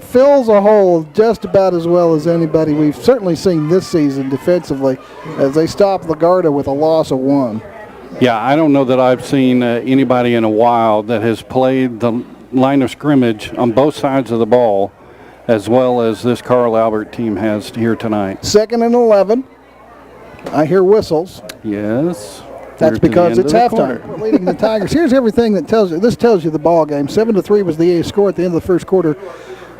fills a hole just about as well as anybody we've certainly seen this season defensively, as they stop Lagarda with a loss of 1. Yeah, I don't know that I've seen anybody in a while that has played the line of scrimmage on both sides of the ball as well as this Carl Albert team has here tonight. 2nd and 11. I hear whistles. Yes. That's because it's halftime. We're leading the Tigers. Here's everything that tells you. This tells you the ball game. 7-3 was the score at the end of the first quarter.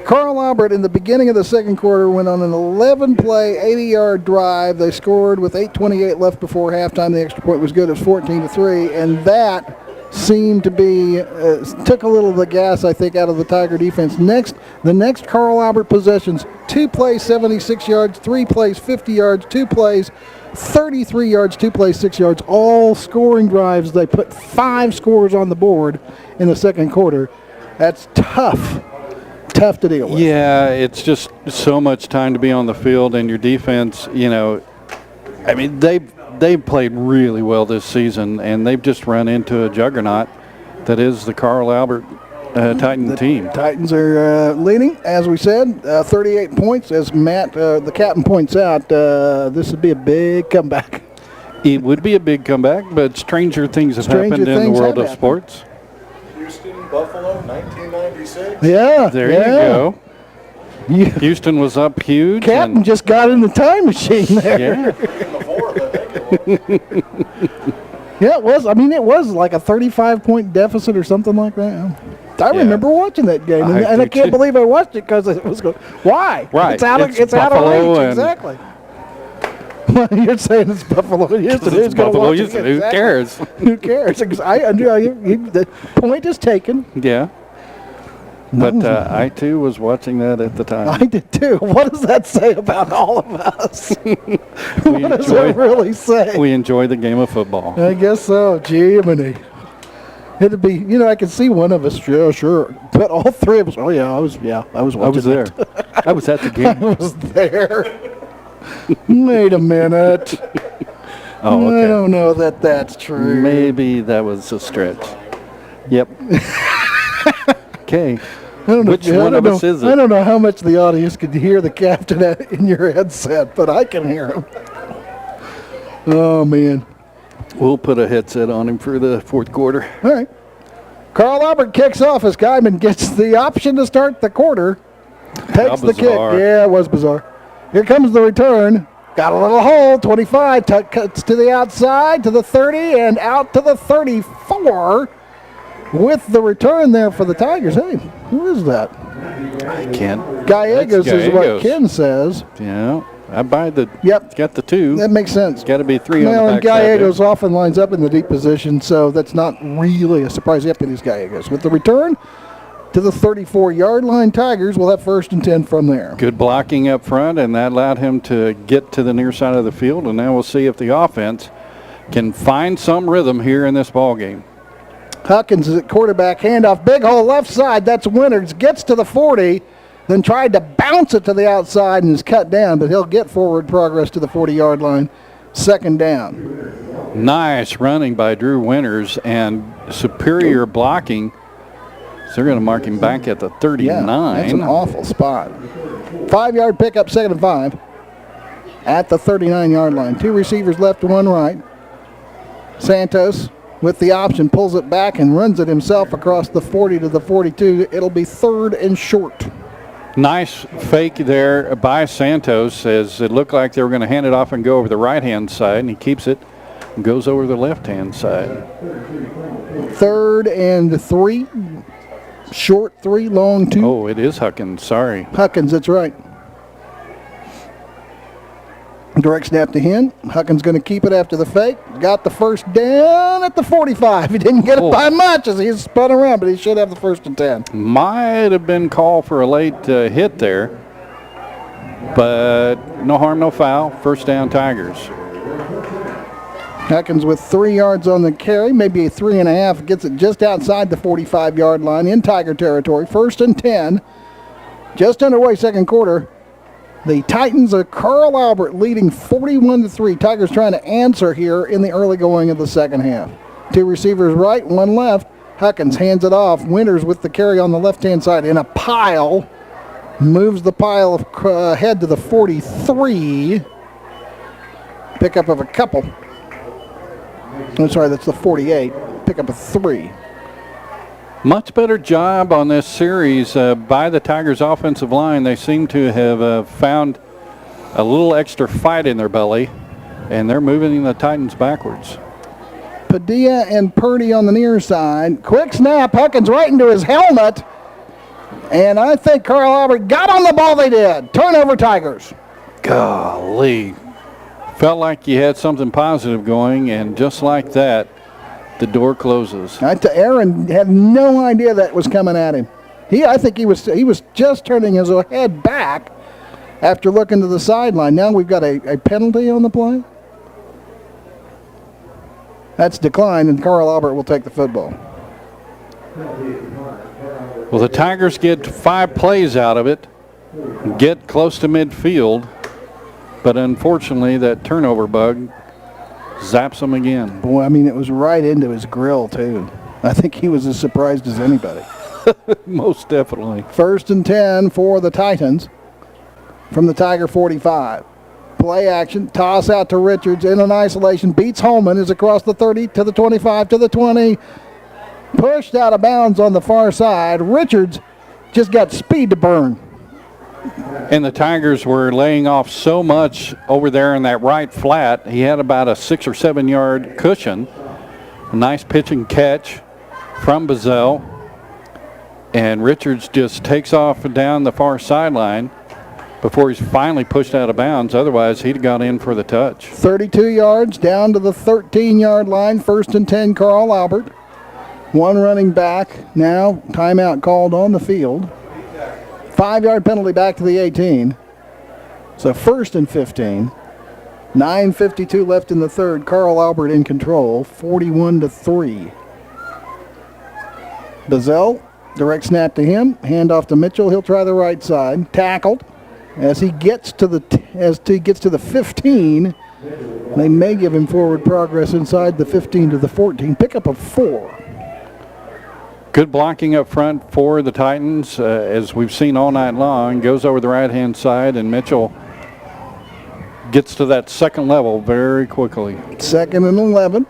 Carl Albert in the beginning of the second quarter went on an 11-play, 80-yard drive. They scored with 8:28 left before halftime. The extra point was good. It was 14-3, and that seemed to be took a little of the gas, I think, out of the Tiger defense. The next Carl Albert possessions: 2 plays, 76 yards; 3 plays, 50 yards; 2 plays, 33 yards; 2 plays, 6 yards. All scoring drives. They put 5 scores on the board in the second quarter. That's tough to deal with. Yeah, it's just so much time to be on the field, and your defense, I mean, they've played really well this season, and they've just run into a juggernaut that is the Carl Albert Titan team. Titans are leading, as we said, 38 points. As Matt, the captain, points out, this would be a big comeback. It would be a big comeback, but stranger things have happened in the world of sports. Houston, Buffalo, 1996. Yeah. There you go. Houston was up huge. Captain just got in the time machine there. Yeah. Yeah, it was. I mean, it was like a 35-point deficit or something like that. I remember watching that game, and I can't believe I watched it because it was going. Why? Right. It's out of reach. Exactly. You're saying it's Buffalo Houston. It's Who's going to Buffalo watch it? Houston. Who Exactly. cares? Who cares? Because the point is taken. Yeah. But I, too, was watching that at the time. I did too. What does that say about all of us? What does enjoy- it really say? We enjoy the game of football. I guess so. Jiminy. It'd be, I can see one of us. Yeah, sure. But all three of us. Oh yeah, I was watching. I was there. I was at the game. I was there. Wait a minute. Oh, okay. I don't know that that's true. Maybe that was a stretch. Yep. Okay. I don't know, Which one of us is it? I don't know how much the audience could hear the captain in your headset, but I can hear him. Oh, man. We'll put a headset on him for the fourth quarter. All right. Carl Albert kicks off as Guymon gets the option to start the quarter. Takes the kick. bizarre. Yeah, it was bizarre. Here comes the return. Got a little hole. 25. Cuts to the outside, to the 30, and out to the 34. With the return there for the Tigers. Hey, who is that? I can't. Gallegos That's is what Gallegos. Ken says. Yeah. I buy the. Yep. It's got the 2. That makes sense. Got to be 3 Well, on the and backside there. Gallegos often lines up in the deep position, so that's not really a surprise. Yep, it is Gallegos. With the return to the 34-yard line, Tigers will have 1st and 10 from there. Good blocking up front, and that allowed him to get to the near side of the field. And now we'll see if the offense can find some rhythm here in this ball game. Huckins is at quarterback, handoff, big hole left side. That's Winters. Gets to the 40, then tried to bounce it to the outside and is cut down, but he'll get forward progress to the 40-yard line. 2nd down. Nice running by Drew Winters and superior blocking. So they're going to mark him back at the 39. Yeah, that's an awful spot. 5-yard pickup, 2nd and 5 at the 39-yard line. 2 receivers left, 1 right. Santos with the option pulls it back and runs it himself across the 40 to the 42. It'll be 3rd and short. Nice fake there by Santos, as it looked like they were going to hand it off and go over the right-hand side, and he keeps it and goes over the left-hand side. 3rd and 3. Short 3, long 2. Oh, it is Huckins. Sorry. Huckins, that's right. Direct snap to him. Huckins going to keep it after the fake. Got the 1st down at the 45. He didn't get it by much as he spun around, but he should have the 1st and 10. Might have been called for a late hit there, but no harm, no foul. 1st down, Tigers. Huckins with 3 yards on the carry, maybe a 3.5. Gets it just outside the 45-yard line in Tiger territory. 1st and 10. Just underway, 2nd quarter. The Titans are Carl Albert leading 41-3. Tigers trying to answer here in the early going of the 2nd half. 2 receivers right, 1 left. Huckins hands it off. Winters with the carry on the left-hand side in a pile. Moves the pile ahead to the 43. Pickup of a couple. I'm sorry, that's the 48. Pickup of 3. Much better job on this series by the Tigers offensive line. They seem to have found a little extra fight in their belly, and they're moving the Titans backwards. Padilla and Purdy on the near side. Quick snap. Huckins right into his helmet. And I think Carl Albert got on the ball. They did. Turnover, Tigers. Golly. Felt like you had something positive going, and just like that, the door closes. Aaron had no idea that was coming at him. I think he was just turning his head back after looking to the sideline. Now we've got a penalty on the play. That's declined, and Carl Albert will take the football. Well, the Tigers get 5 plays out of it, get close to midfield, but unfortunately that turnover bug zaps them again. Boy, I mean, it was right into his grill, too. I think he was as surprised as anybody. Most definitely. 1st and 10 for the Titans from the Tiger 45. Play action, toss out to Richards in an isolation. Beats Holman, is across the 30 to the 25 to the 20. Pushed out of bounds on the far side. Richards just got speed to burn. And the Tigers were laying off so much over there in that right flat. He had about a 6 or 7 yard cushion. A nice pitch and catch from Bazell. And Richards just takes off down the far sideline. before he's finally pushed out of bounds. Otherwise, he'd have got in for the touch. 32 yards down to the 13-yard line. 1st and 10, Carl Albert. One running back now. Timeout called on the field. 5-yard penalty back to the 18. So 1st and 15. 9:52 left in the third. Carl Albert in control. 41-3. Bazell, direct snap to him. Hand off to Mitchell. He'll try the right side. Tackled. As he gets to the 15, they may give him forward progress inside the 15 to the 14. Pickup of 4. Good blocking up front for the Titans, as we've seen all night long. Goes over the right-hand side, and Mitchell gets to that second level very quickly. 2nd and 11.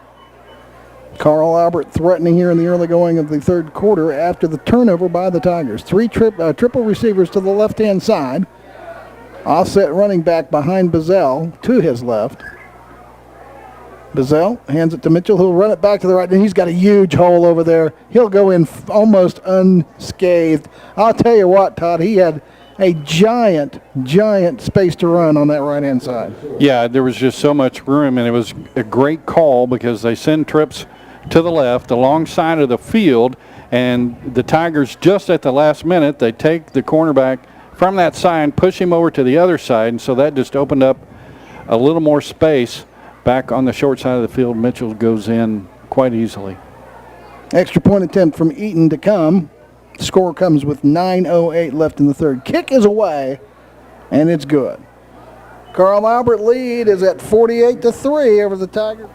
Carl Albert threatening here in the early going of the third quarter after the turnover by the Tigers. 3 triple receivers to the left-hand side. Offset running back behind Bazell to his left. Bazell hands it to Mitchell, who'll run it back to the right, and he's got a huge hole over there. He'll go in almost unscathed. I'll tell you what, Todd, he had a giant space to run on that right-hand side. Yeah, there was just so much room, and it was a great call because they send trips to the left alongside of the field, and the Tigers, just at the last minute, they take the cornerback from that side, push him over to the other side, and so that just opened up a little more space back on the short side of the field. Mitchell goes in quite easily. Extra point attempt from Eaton to come. Score comes with 9:08 left in the third. Kick is away, and it's good. Carl Albert lead is at 48-3 over the Tigers.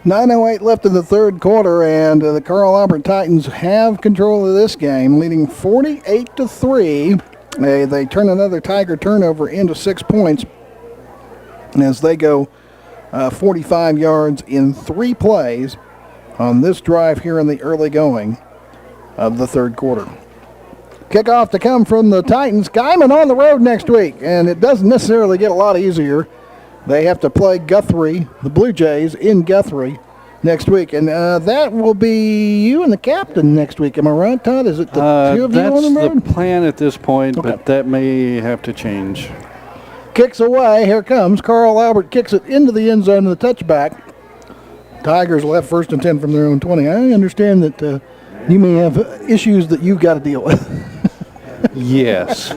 9:08 left in the third quarter, and the Carl Albert Titans have control of this game, leading 48-3. They turn another Tiger turnover into 6 points as they go 45 yards in 3 plays on this drive here in the early going of the third quarter. Kickoff to come from the Titans. Guymon on the road next week, and it doesn't necessarily get a lot easier. They have to play Guthrie, the Blue Jays, in Guthrie next week, and that will be you and the captain next week. Am I right, Todd? Is it the 2 of you on the road? That's the plan at this point, Okay. but that may have to change. Kicks away. Here comes Carl Albert. Kicks it into the end zone of the touchback. Tigers left 1st and 10 from their own 20. I understand that you may have issues that you've got to deal with. Yes.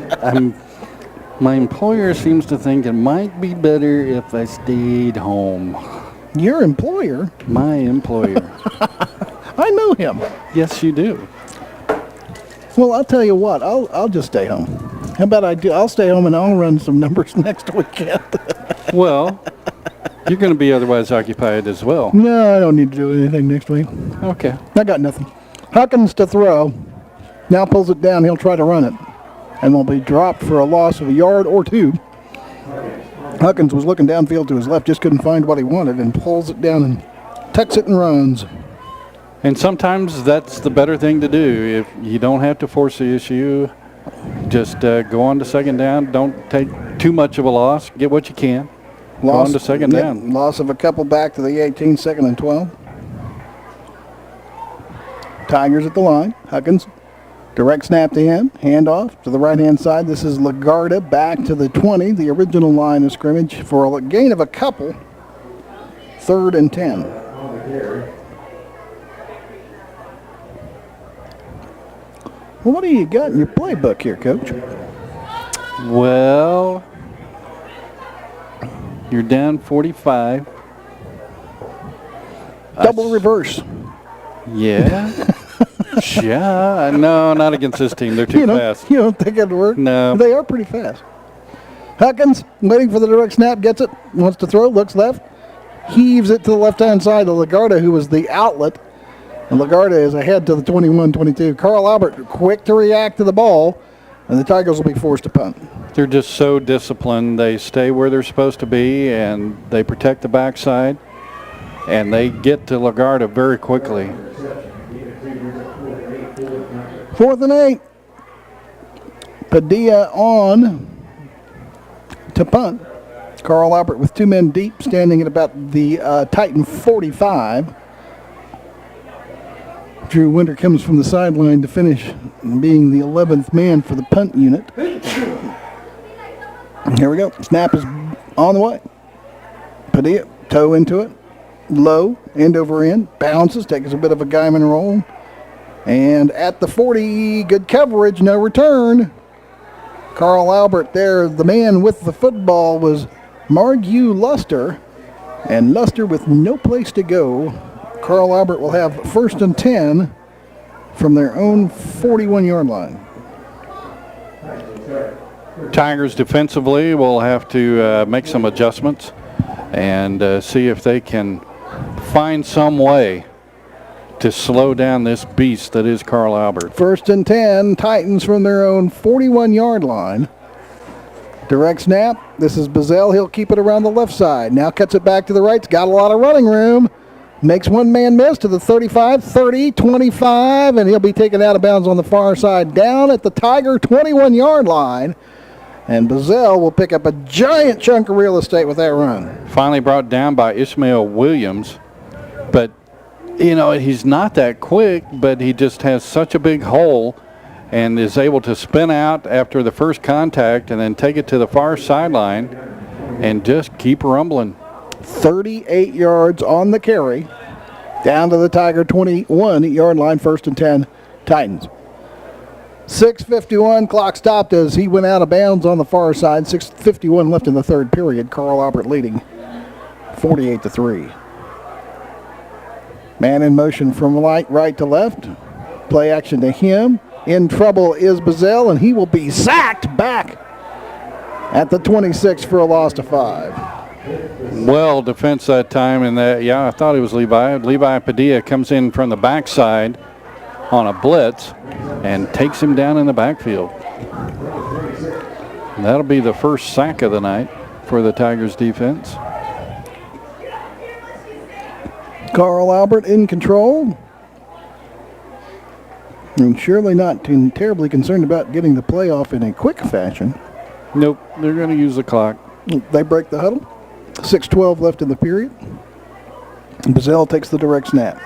My employer seems to think it might be better if I stayed home. Your employer? My employer. I know him. Yes, you do. Well, I'll tell you what. I'll just stay home. How about I do? I'll stay home and I'll run some numbers next weekend. Well, you're going to be otherwise occupied as well. No, I don't need to do anything next week. Okay. I got nothing. Huckins to throw. Now pulls it down. He'll try to run it. And will be dropped for a loss of a yard or 2. Huckins was looking downfield to his left, just couldn't find what he wanted, and pulls it down and tucks it and runs. And sometimes that's the better thing to do. If you don't have to force the issue, just go on to second down. Don't take too much of a loss. Get what you can. Go on to second down. Loss of a couple back to the 18, 2nd and 12. Tigers at the line. Huckins. Direct snap to him. Handoff to the right-hand side. This is Lagarda back to the 20, the original line of scrimmage, for a gain of a couple. 3rd and 10. Well, what do you got in your playbook here, Coach? Well, you're down 45. Double reverse. Yeah. Yeah. No, not against this team. They're too fast. You don't think it'd work? No. They are pretty fast. Huckins, waiting for the direct snap, gets it, wants to throw, looks left, heaves it to the left-hand side to Lagarda, who was the outlet. And Lagarda is ahead to the 21-22. Carl Albert quick to react to the ball, and the Tigers will be forced to punt. They're just so disciplined. They stay where they're supposed to be, and they protect the backside, and they get to Lagarda very quickly. 4th and 8. Padilla on to punt. Carl Albert with 2 men deep, standing at about the Titan 45. Drew Winter comes from the sideline to finish, being the 11th man for the punt unit. Here we go. Snap is on the way. Padilla, toe into it. Low, end over end. Bounces, takes a bit of a Guymon roll. And at the 40, good coverage, no return. Carl Albert there, the man with the football was Margue Luster. And Luster with no place to go. Carl Albert will have 1st and 10 from their own 41-yard line. Tigers defensively will have to make some adjustments and see if they can find some way to slow down this beast that is Carl Albert. 1st and 10, Titans from their own 41-yard line. Direct snap. This is Bazell. He'll keep it around the left side. Now cuts it back to the right. It's got a lot of running room. Makes one man miss to the 35, 30, 25, and he'll be taken out of bounds on the far side down at the Tiger 21-yard line. And Bazell will pick up a giant chunk of real estate with that run. Finally brought down by Ishmael Williams, but you know, he's not that quick, but he just has such a big hole and is able to spin out after the first contact and then take it to the far sideline and just keep rumbling. 38 yards on the carry, down to the Tiger 21-yard line, 1st and 10, Titans. 6:51, clock stopped as he went out of bounds on the far side. 6:51 left in the third period. Carl Albert leading 48-3. Man in motion from right to left. Play action to him. In trouble is Bazell, and he will be sacked back at the 26 for a loss to 5. Well, defense that time, and that, yeah, I thought it was Levi. Levi Padilla comes in from the backside on a blitz and takes him down in the backfield. And that'll be the first sack of the night for the Tigers defense. Carl Albert in control. And surely not terribly concerned about getting the playoff in a quick fashion. Nope, they're going to use the clock. They break the huddle. 6:12 left in the period. Bazell takes the direct snap.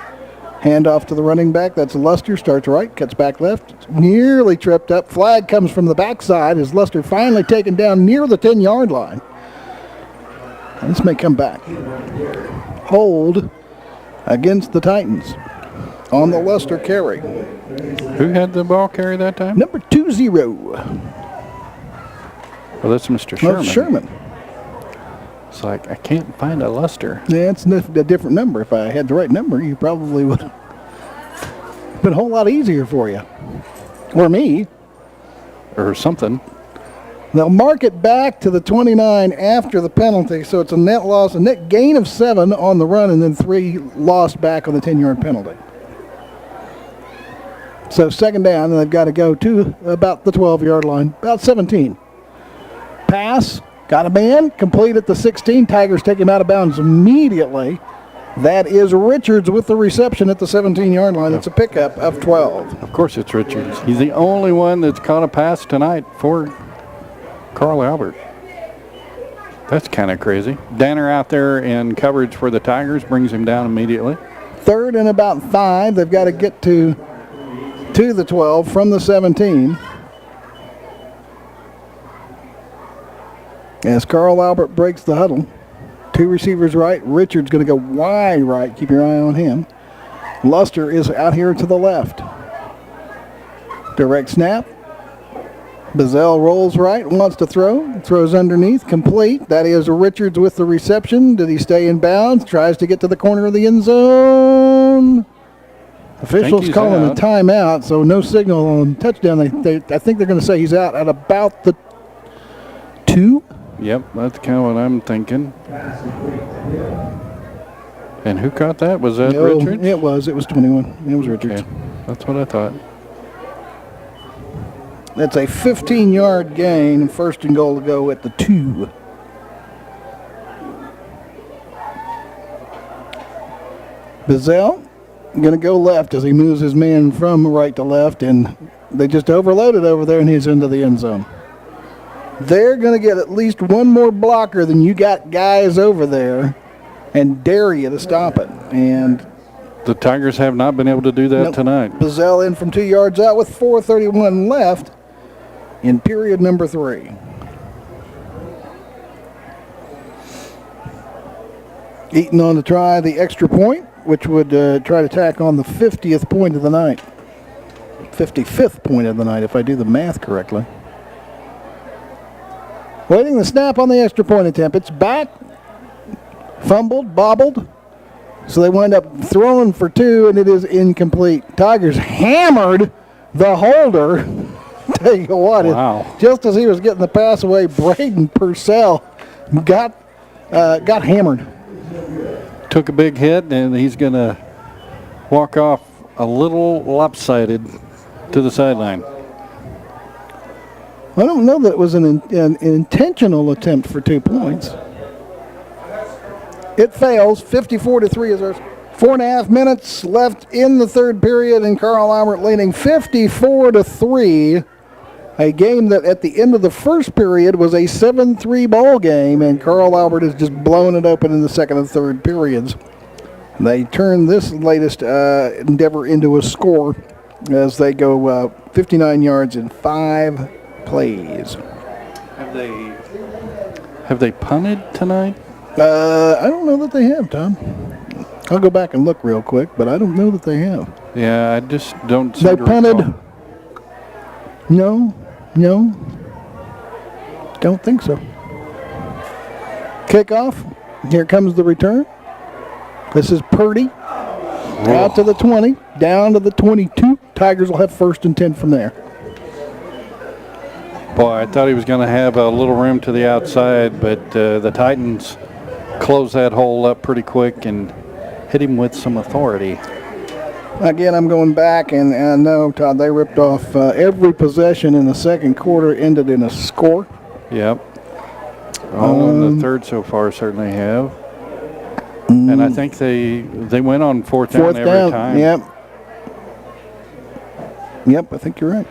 Handoff to the running back. That's Luster. Starts right, cuts back left. Nearly tripped up. Flag comes from the backside as Luster finally taken down near the 10-yard line. And this may come back. Hold against the Titans on the Luster carry. Who had the ball carry that time? Number 20. Well, that's Mr. Sherman. That's Sherman. It's like, I can't find a Luster. Yeah, it's a different number. If I had the right number, you probably would have been a whole lot easier for you. Or me. Or something. They'll mark it back to the 29 after the penalty, so it's a net loss, a net gain of 7 on the run, and then 3 lost back on the 10-yard penalty. So 2nd down, and they've got to go to about the 12-yard line, about 17. Pass. Got a man, complete at the 16. Tigers take him out of bounds immediately. That is Richards with the reception at the 17-yard line. It's a pickup of 12. Of course it's Richards. He's the only one that's caught a pass tonight for Carl Albert. That's kind of crazy. Danner out there in coverage for the Tigers brings him down immediately. 3rd and about 5. They've got to get to the 12 from the 17. As Carl Albert breaks the huddle. 2 receivers right. Richards going to go wide right. Keep your eye on him. Luster is out here to the left. Direct snap. Bazell rolls right. Wants to throw. Throws underneath. Complete. That is Richards with the reception. Did he stay in bounds? Tries to get to the corner of the end zone. Officials calling a timeout, so no signal on touchdown. I think they're going to say he's out at about the 2. Yep, that's kind of what I'm thinking. And who caught that? Was that Richards? It was 21. It was Richards. Okay. That's what I thought. That's a 15-yard gain, 1st and goal to go at the 2. Bazell going to go left as he moves his man from right to left, and they just overloaded over there, and he's into the end zone. They're going to get at least one more blocker than you got guys over there and dare you to stop it. And the Tigers have not been able to do that tonight. Bazell in from 2 yards out with 4:31 left in period number 3. Eaton on to try the extra point, which would try to tack on the 50th point of the night. 55th point of the night, if I do the math correctly. Waiting the snap on the extra point attempt. It's back, fumbled, bobbled. So they wind up throwing for 2, and it is incomplete. Tigers hammered the holder. Tell you what, wow. Just as he was getting the pass away, Braden Purcell got hammered. Took a big hit, and he's going to walk off a little lopsided to the sideline. I don't know that it was an intentional attempt for 2 points. It fails. 54-3 is our 4.5 minutes left in the third period, and Carl Albert leading 54-3. A game that at the end of the first period was a 7-3 ball game, and Carl Albert has just blown it open in the second and third periods. They turn this latest endeavor into a score as they go 59 yards in 5 plays. Have they punted tonight? I don't know that they have, Tom. I'll go back and look real quick, but I don't know that they have. Yeah, I just don't see. They punted. No. Don't think so. Kickoff. Here comes the return. This is Purdy. Out to the 20, down to the 22. Tigers will have 1st and 10 from there. Boy, I thought he was going to have a little room to the outside, but the Titans closed that hole up pretty quick and hit him with some authority. Again, I'm going back, and I know, Todd, they ripped off every possession in the second quarter, ended in a score. Yep. All in the third so far certainly have. And I think they went on fourth down every time. Yep, I think you're right.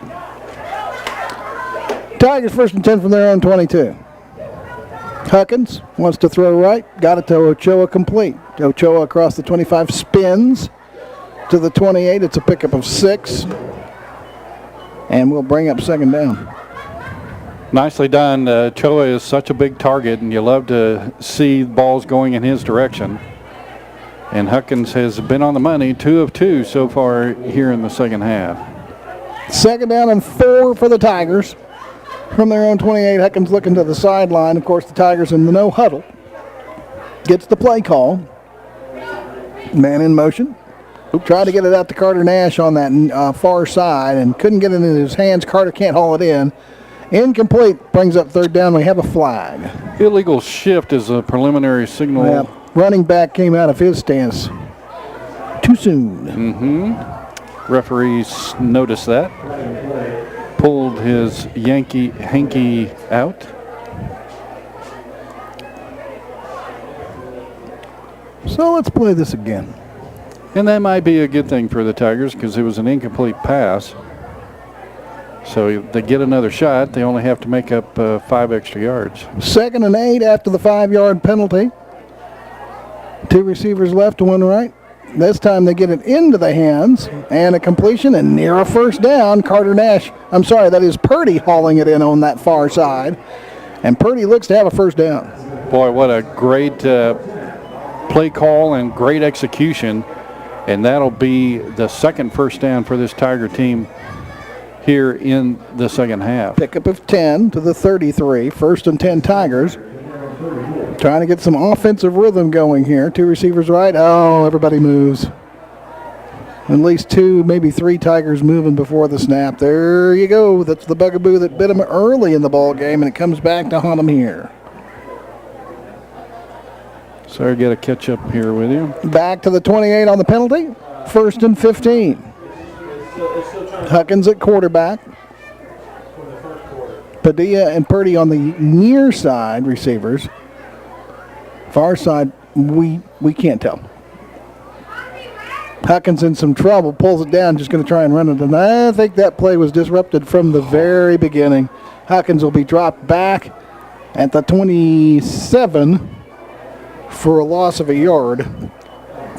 Tigers 1st and 10 from their own 22. Huckins wants to throw right. Got it to Ochoa complete. Ochoa across the 25 spins to the 28. It's a pickup of 6. And we'll bring up 2nd down. Nicely done. Ochoa is such a big target, and you love to see balls going in his direction. And Huckins has been on the money, 2 of 2 so far here in the second half. 2nd down and 4 for the Tigers. From their own 28, Huckins looking to the sideline. Of course, the Tigers in the no huddle. Gets the play call. Man in motion. Tried to get it out to Carter Nash on that far side and couldn't get it in his hands. Carter can't haul it in. Incomplete. Brings up 3rd down. We have a flag. Illegal shift is a preliminary signal. Yeah. Running back came out of his stance too soon. Referees noticed that. Pulled his hanky out. So let's play this again. And that might be a good thing for the Tigers because it was an incomplete pass. So they get another shot. They only have to make up 5 extra yards. 2nd and 8 after the 5-yard penalty. 2 receivers left, 1 right. This time they get it into the hands and a completion and near a 1st down. Carter Nash, I'm sorry, that is Purdy hauling it in on that far side. And Purdy looks to have a 1st down. Boy, what a great play call and great execution. And that'll be the 2nd 1st down for this Tiger team here in the second half. Pickup of 10 to the 33. 1st and 10 Tigers. Trying to get some offensive rhythm going here. 2 receivers right. Oh, everybody moves. At least 2, maybe 3 Tigers moving before the snap. There you go. That's the bugaboo that bit them early in the ball game, and it comes back to haunt them here. Sorry, get a catch up here with you. Back to the 28 on the penalty. 1st and 15. Huckins at quarterback. Padilla and Purdy on the near side receivers. Far side, we can't tell. Huckins in some trouble, pulls it down, just going to try and run it. And I think that play was disrupted from the very beginning. Huckins will be dropped back at the 27 for a loss of a yard.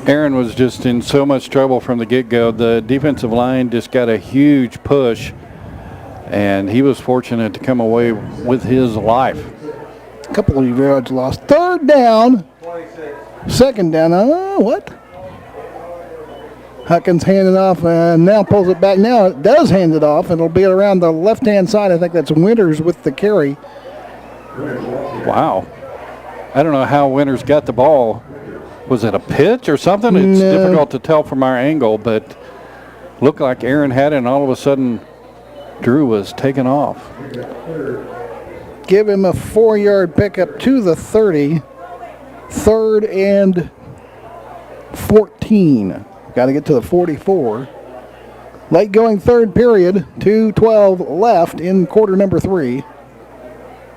Aaron was just in so much trouble from the get-go. The defensive line just got a huge push, and he was fortunate to come away with his life. A couple of yards lost. 3rd down Second down. What? Huckins handed off and now pulls it back. Now it does hand it off, and it'll be around the left-hand side. I think that's Winters with the carry. Wow. I don't know how Winters got the ball. Was it a pitch or something? It's difficult to tell from our angle, but looked like Aaron had it, and all of a sudden Drew was taken off. Give him a 4-yard pickup to the 30. 3rd and 14. Got to get to the 44. Late going third period. 2:12 left in quarter number 3.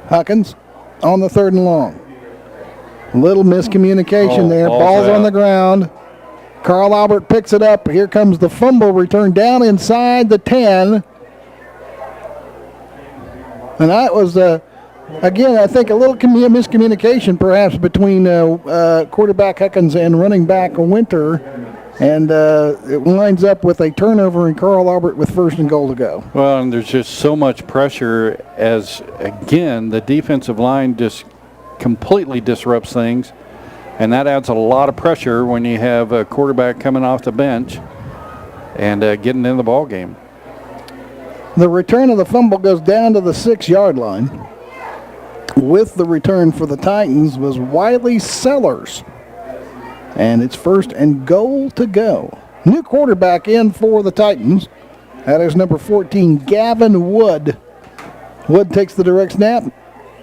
Huckins on the 3rd and long. Little miscommunication there. Ball's on the ground. Carl Albert picks it up. Here comes the fumble return down inside the 10. And that was, again, I think a little miscommunication perhaps between quarterback Huckins and running back Winter. And it winds up with a turnover and Carl Albert with 1st and goal to go. Well, and there's just so much pressure as, again, the defensive line just completely disrupts things. And that adds a lot of pressure when you have a quarterback coming off the bench and getting in the ball game. The return of the fumble goes down to the 6-yard line. With the return for the Titans was Wiley Sellers. And it's 1st and goal to go. New quarterback in for the Titans. That is number 14, Gavin Wood. Wood takes the direct snap.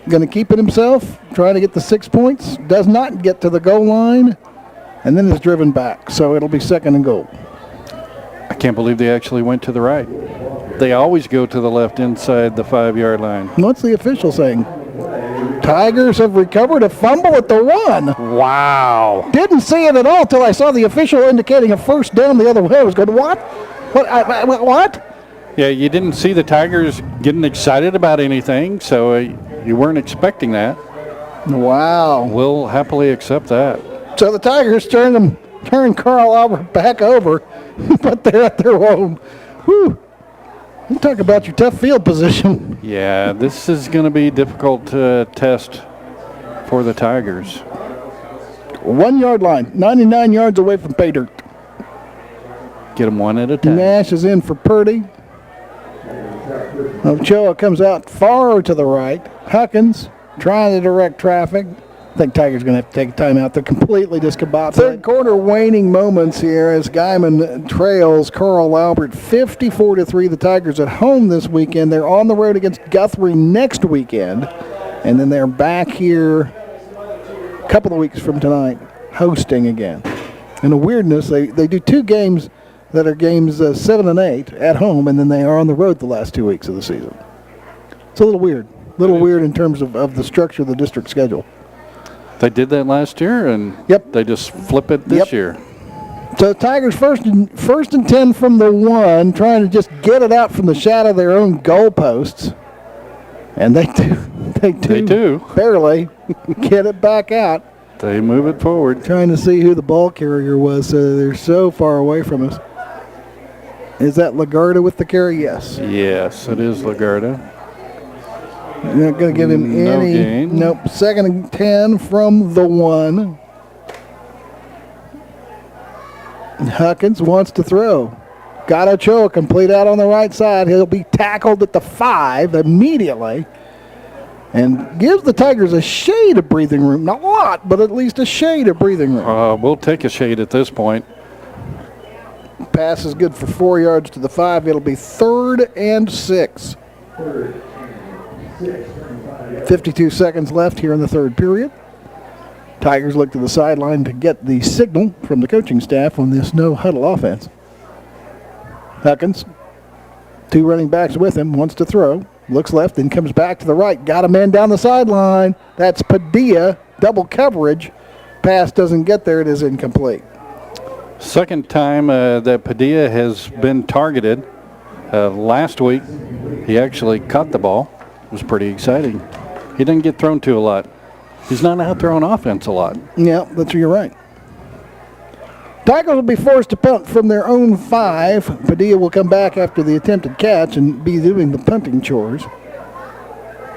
Going to keep it himself. Trying to get the 6 points. Does not get to the goal line. And then is driven back. So it'll be 2nd and goal. I can't believe they actually went to the right. They always go to the left inside the 5-yard line. What's the official saying? Tigers have recovered a fumble at the 1. Wow. Didn't see it at all till I saw the official indicating a 1st down the other way. I was going, what? What? Yeah, you didn't see the Tigers getting excited about anything, so you weren't expecting that. Wow. We'll happily accept that. So the Tigers turn Carl Albert back over, but they're at their home. Whew. You talk about your tough field position. Yeah, this is going to be a difficult test for the Tigers. 1-yard line, 99 yards away from pay dirt. Get them one at a time. Nash is in for Purdy. Ochoa comes out far to the right. Huckins trying to direct traffic. I think Tigers going to have to take a timeout. They're completely discombobulated. Third quarter waning moments here as Guymon trails Carl Albert 54-3. The Tigers at home this weekend. They're on the road against Guthrie next weekend. And then they're back here a couple of weeks from tonight hosting again. And the weirdness, they do 2 games that are games 7 and 8 at home, and then they are on the road the last 2 weeks of the season. It's a little weird. A little weird in terms of the structure of the district schedule. They did that last year, and they just flip it this year. So the Tigers first and 10 from the 1, trying to just get it out from the shadow of their own goalposts. And they do barely get it back out. They move it forward. Trying to see who the ball carrier was. They're so far away from us. Is that Lagarda with the carry? Yes. Yes, it is Lagarda. You're not going to give him any. Gain. Nope. 2nd and 10 from the 1. Huckins wants to throw. Got Ochoa complete out on the right side. He'll be tackled at the 5 immediately. And gives the Tigers a shade of breathing room. Not a lot, but at least a shade of breathing room. We'll take a shade at this point. Pass is good for 4 yards to the 5. It'll be 3rd and 6. 52 seconds left here in the third period. Tigers look to the sideline to get the signal from the coaching staff on this no huddle offense. Huckins, 2 running backs with him, wants to throw. Looks left, then comes back to the right. Got a man down the sideline. That's Padilla. Double coverage. Pass doesn't get there. It is incomplete. Second time that Padilla has been targeted. Last week, he actually caught the ball. It was pretty exciting. He didn't get thrown to a lot. He's not out there on offense a lot. Yeah, you're right. Tigers will be forced to punt from their own 5. Padilla will come back after the attempted catch and be doing the punting chores.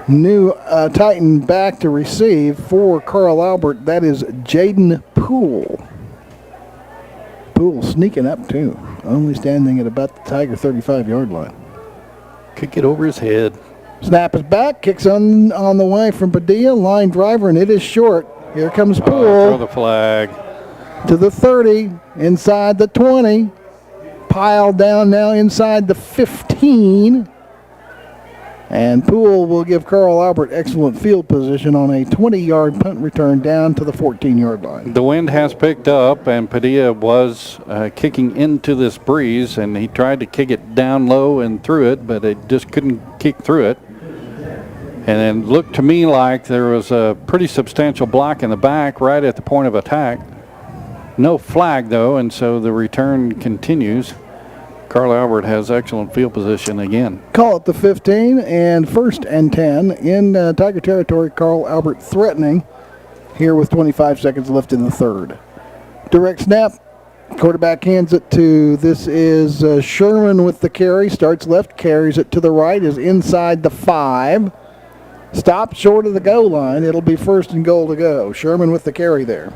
New Titan back to receive for Carl Albert. That is Jaden Poole. Poole sneaking up too. Only standing at about the Tiger 35-yard line. Could get over his head. Snap is back. Kicks on the way from Padilla. Line driver, and it is short. Here comes Poole. Throw the flag. To the 30. Inside the 20. Piled down now inside the 15. And Poole will give Carl Albert excellent field position on a 20-yard punt return down to the 14-yard line. The wind has picked up, and Padilla was kicking into this breeze, and he tried to kick it down low and through it, but it just couldn't kick through it. And it looked to me like there was a pretty substantial block in the back right at the point of attack. No flag, though, and so the return continues. Carl Albert has excellent field position again. Call it the 15 and 1st and 10 in Tiger territory. Carl Albert threatening here with 25 seconds left in the third. Direct snap. Quarterback hands it to, this is Sherman with the carry. Starts left, carries it to the right, is inside the 5. Stopped short of the goal line. It'll be 1st and goal to go. Sherman with the carry there.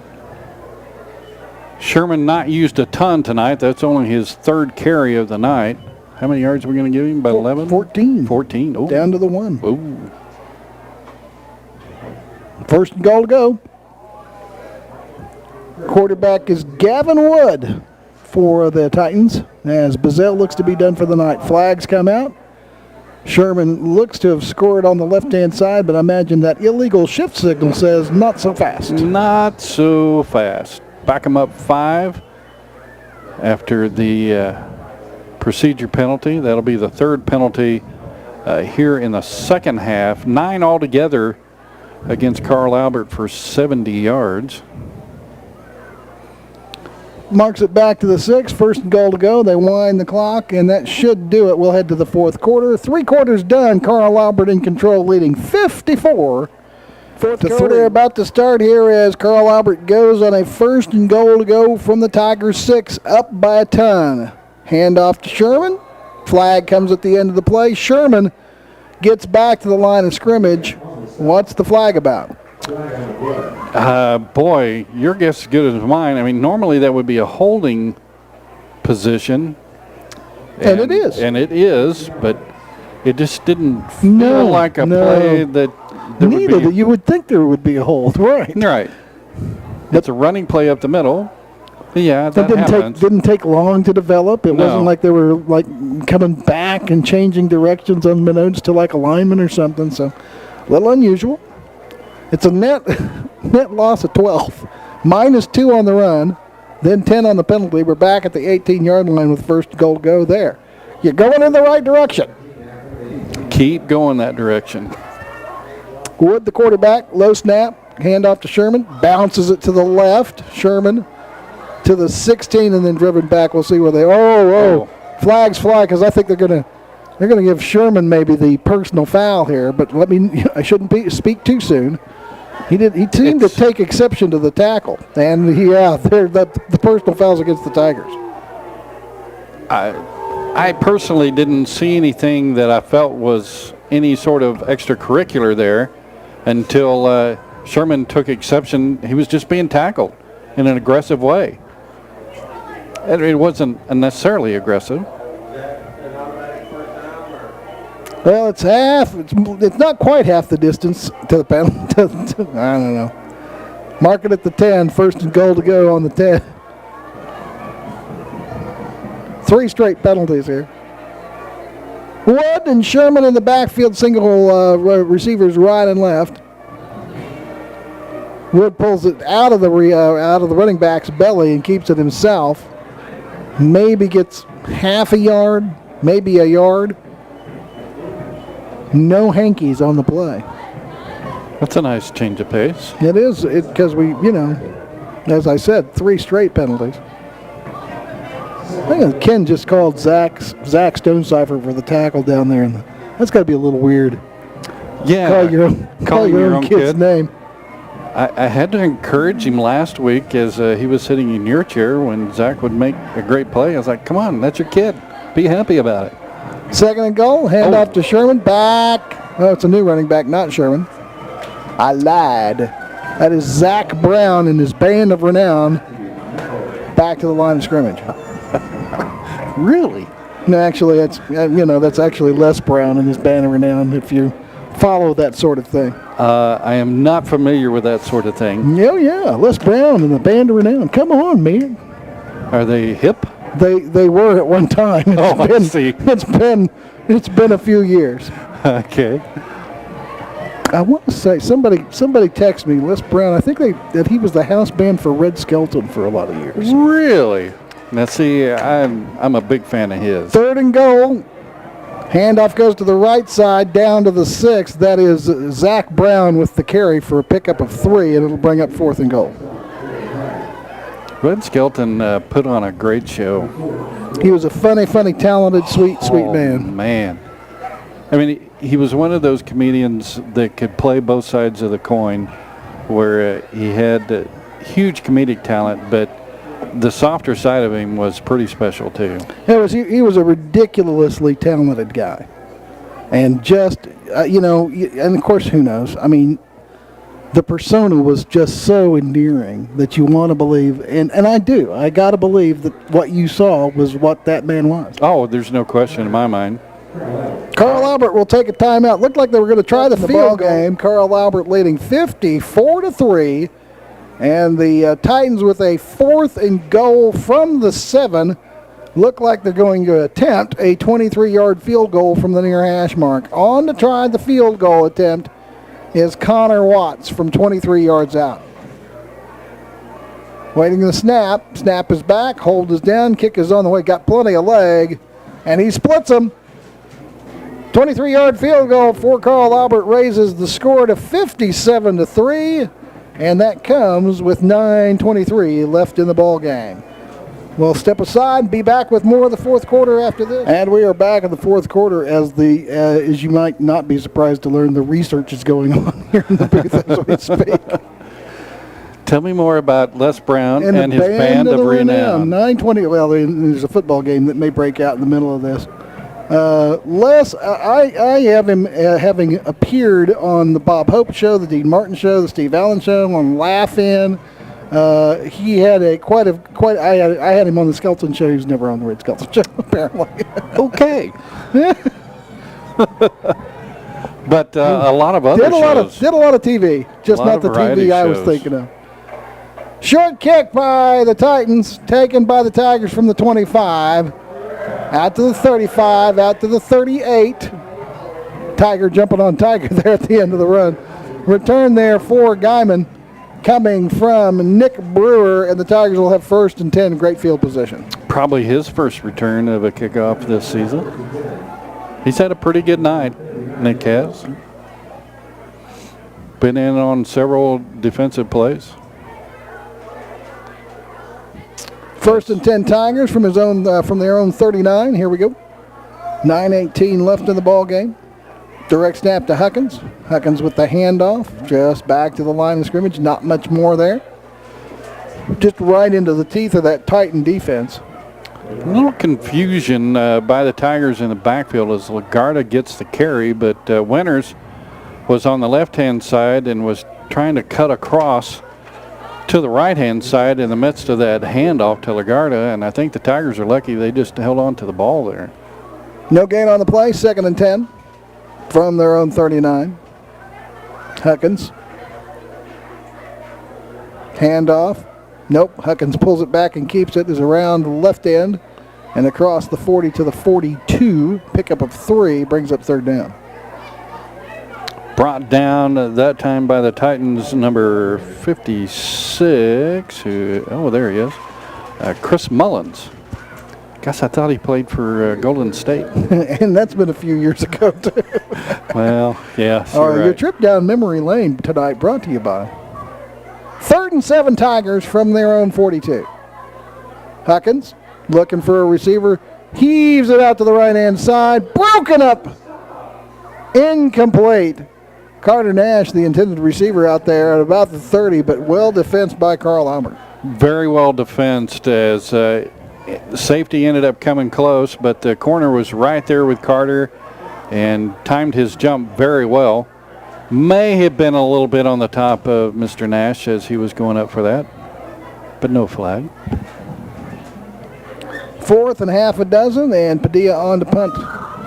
Sherman not used a ton tonight. That's only his 3rd carry of the night. How many yards are we going to give him? About 11? 14. 14. Ooh. Down to the 1. Ooh. 1st and goal to go. Quarterback is Gavin Wood for the Titans as Bazell looks to be done for the night. Flags come out. Sherman looks to have scored on the left-hand side, but I imagine that illegal shift signal says not so fast. Not so fast. Back him up 5 after the procedure penalty. That'll be the 3rd penalty here in the second half. 9 altogether against Carl Albert for 70 yards. Marks it back to the 6. 1st and goal to go. They wind the clock, and that should do it. We'll head to the 4th quarter. 3 quarters done. Carl Albert in control, leading 54 to 3. About to start here as Carl Albert goes on a 1st and goal to go from the Tigers 6, up by a ton. Hand off to Sherman. Flag comes at the end of the play. Sherman gets back to the line of scrimmage. What's the flag about? Boy, your guess is as good as mine. I mean, normally that would be a holding position. And it is. And it is, but it just didn't feel like a play that Neither. You would think there would be a hold, right? Right. It's a running play up the middle. Yeah, that happens. Didn't take long to develop. It wasn't like they were like coming back and changing directions unbeknownst to like a lineman or something. So, a little unusual. It's a net loss of 12. -2 on the run, then 10 on the penalty. We're back at the 18-yard line with 1st goal to go there. You're going in the right direction. Keep going that direction. Wood, the quarterback, low snap, handoff to Sherman, bounces it to the left. Sherman to the 16 and then driven back. We'll see where they. Flags fly because I think they're gonna give Sherman maybe the personal foul here. But I shouldn't speak too soon. He seemed to take exception to the tackle, and the personal foul's against the Tigers. I personally didn't see anything that I felt was any sort of extracurricular there until Sherman took exception. He was just being tackled in an aggressive way. It wasn't necessarily aggressive. Well, it's half. It's not quite half the distance to the penalty. I don't know. Mark it at the 10. 1st and goal to go on the 10. 3 straight penalties here. Wood and Sherman in the backfield, single receivers right and left. Wood pulls it out of the running back's belly and keeps it himself. Maybe gets half a yard, maybe a yard. No hankies on the play. That's a nice change of pace. It is, because as I said, 3 straight penalties. I think Ken just called Zach Stonecipher for the tackle down there, and that's got to be a little weird. Yeah, call your own kid's name. I had to encourage him last week as he was sitting in your chair when Zach would make a great play. I was like, come on, that's your kid. Be happy about it. 2nd and goal, handoff to Sherman, back Oh, it's a new running back, not Sherman. I lied. That is Zach Brown and his band of renown back to the line of scrimmage. Really? No, actually, that's actually Les Brown and his band of renown if you follow that sort of thing. I am not familiar with that sort of thing. Yeah, Les Brown and the band of renown. Come on, man. Are they hip? They were at one time. I see. It's been a few years. Okay. I want to say somebody texted me, Les Brown. I think that he was the house band for Red Skelton for a lot of years. Really? Now see, I'm a big fan of his. 3rd and goal. Handoff goes to the right side down to the 6. That is Zach Brown with the carry for a pickup of 3, and it'll bring up 4th and goal. Red Skelton put on a great show. He was a funny, talented, sweet man. Man. I mean, he was one of those comedians that could play both sides of the coin, where he had huge comedic talent, but the softer side of him was pretty special too. He was a ridiculously talented guy, and just and of course, who knows? I mean, the persona was just so endearing that you want to believe, and I got to believe that what you saw was what that man was. Oh, there's no question in my mind. Carl Albert will take a timeout. Looked like they were going to try the field game. Carl Albert leading 54-3, and the Titans with a 4th and goal from the 7. Look like they're going to attempt a 23-yard field goal from the near hash mark. On to try the field goal attempt is Connor Watts from 23 yards out. Waiting the snap. Snap is back. Hold is down. Kick is on the way. Got plenty of leg. And he splits them. 23-yard field goal for Carl Albert raises the score to 57-3. And that comes with 9:23 left in the ball game. We'll step aside and be back with more of the fourth quarter after this. And we are back in the fourth quarter as you might not be surprised to learn, the research is going on here in the booth as we speak. Tell me more about Les Brown and his band of renown. 9:20. Well, there's a football game that may break out in the middle of this. Les, I have him having appeared on the Bob Hope Show, the Dean Martin Show, the Steve Allen Show, on Laugh-In. He had I had him on the Skelton Show. He was never on the Red Skelton Show, apparently. Okay. But a lot of other shows. Did a lot of TV, just not the TV I was thinking of. Short kick by the Titans, taken by the Tigers from the 25. Out to the 35, out to the 38. Tiger jumping on Tiger there at the end of the run. Return there for Guymon, coming from Nick Brewer, and the Tigers will have 1st and 10, great field position. Probably his first return of a kickoff this season. He's had a pretty good night, Nick has. Been in on several defensive plays. 1st and 10 Tigers from their own 39. Here we go. 9:18 left in the ball game. Direct snap to Huckins. Huckins with the handoff, just back to the line of scrimmage. Not much more there. Just right into the teeth of that Titan defense. A little confusion by the Tigers in the backfield as Lagarda gets the carry, but Winters was on the left-hand side and was trying to cut across to the right-hand side in the midst of that handoff to Lagarda, and I think the Tigers are lucky they just held on to the ball there. No gain on the play, 2nd and 10 from their own 39. Huckins. Handoff. Nope, Huckins pulls it back and keeps it. Is around the left end and across the 40 to the 42. Pickup of 3 brings up 3rd down. Brought down that time by the Titans, number 56. There he is. Chris Mullins. Guess I thought he played for Golden State. And that's been a few years ago, too. Well, yeah. All right, your trip down memory lane tonight brought to you by 3rd and 7 Tigers from their own 42. Huckins looking for a receiver. Heaves it out to the right-hand side. Broken up. Incomplete. Carter Nash, the intended receiver out there at about the 30, but well defensed by Carl Albert. Very well defensed as safety ended up coming close, but the corner was right there with Carter. and timed his jump very well. May have been a little bit on the top of Mr. Nash as he was going up for that, but no flag. 4th and half a dozen, and Padilla on to punt.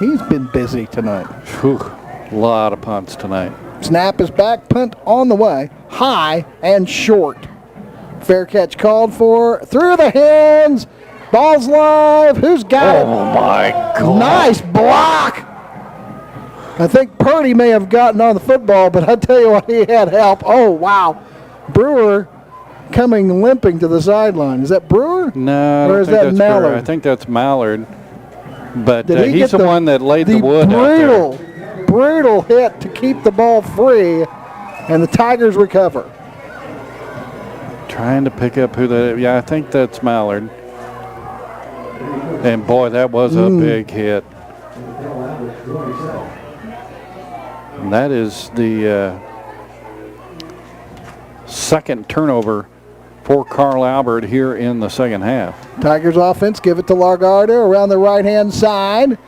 He's been busy tonight. Whew, a lot of punts tonight. Snap is back, punt on the way, high and short. Fair catch called for, through the hands, ball's live, who's got it? Oh my God. Nice block! I think Purdy may have gotten on the football, but I tell you what, he had help. Oh, wow. Brewer coming limping to the sideline. Is that Brewer? No, or is that Mallard? Brewer. I think that's Mallard. But Did he he's get the one that laid the wood out there. Brutal hit to keep the ball free, and the Tigers recover. Trying to pick up who the, yeah, I think that's Mallard. And boy, that was a big hit. And that is the second turnover for Carl Albert here in the second half. Tigers offense give it to Lagarde around the right-hand side.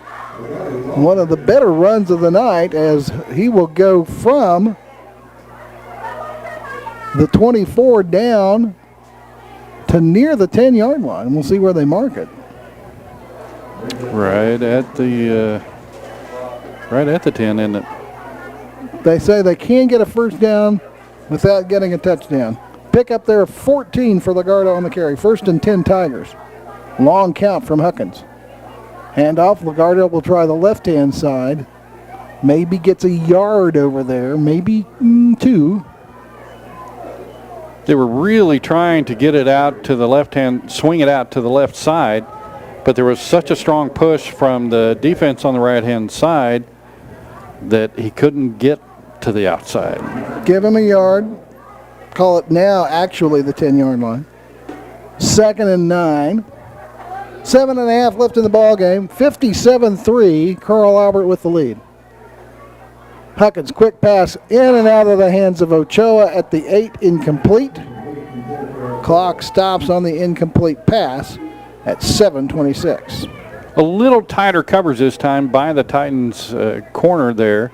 One of the better runs of the night as he will go from the 24 down to near the 10-yard line. We'll see where they mark it. Right at the 10, isn't it? They say they can get a first down without getting a touchdown. Pick up there 14 for Lagarde on the carry. 1st and 10 Tigers. Long count from Huckins. Handoff. Lagarde will try the left-hand side. Maybe gets a yard over there. Maybe 2. They were really trying to get it out to the left hand, swing it out to the left side, but there was such a strong push from the defense on the right-hand side that he couldn't get to the outside. Give him a yard. Call it now actually the 10-yard line. 2nd and 9. 7.5 left in the ball game. 57-3. Carl Albert with the lead. Huckins, quick pass in and out of the hands of Ochoa at the 8, incomplete. Clock stops on the incomplete pass at 7:26. A little tighter coverage this time by the Titans corner there.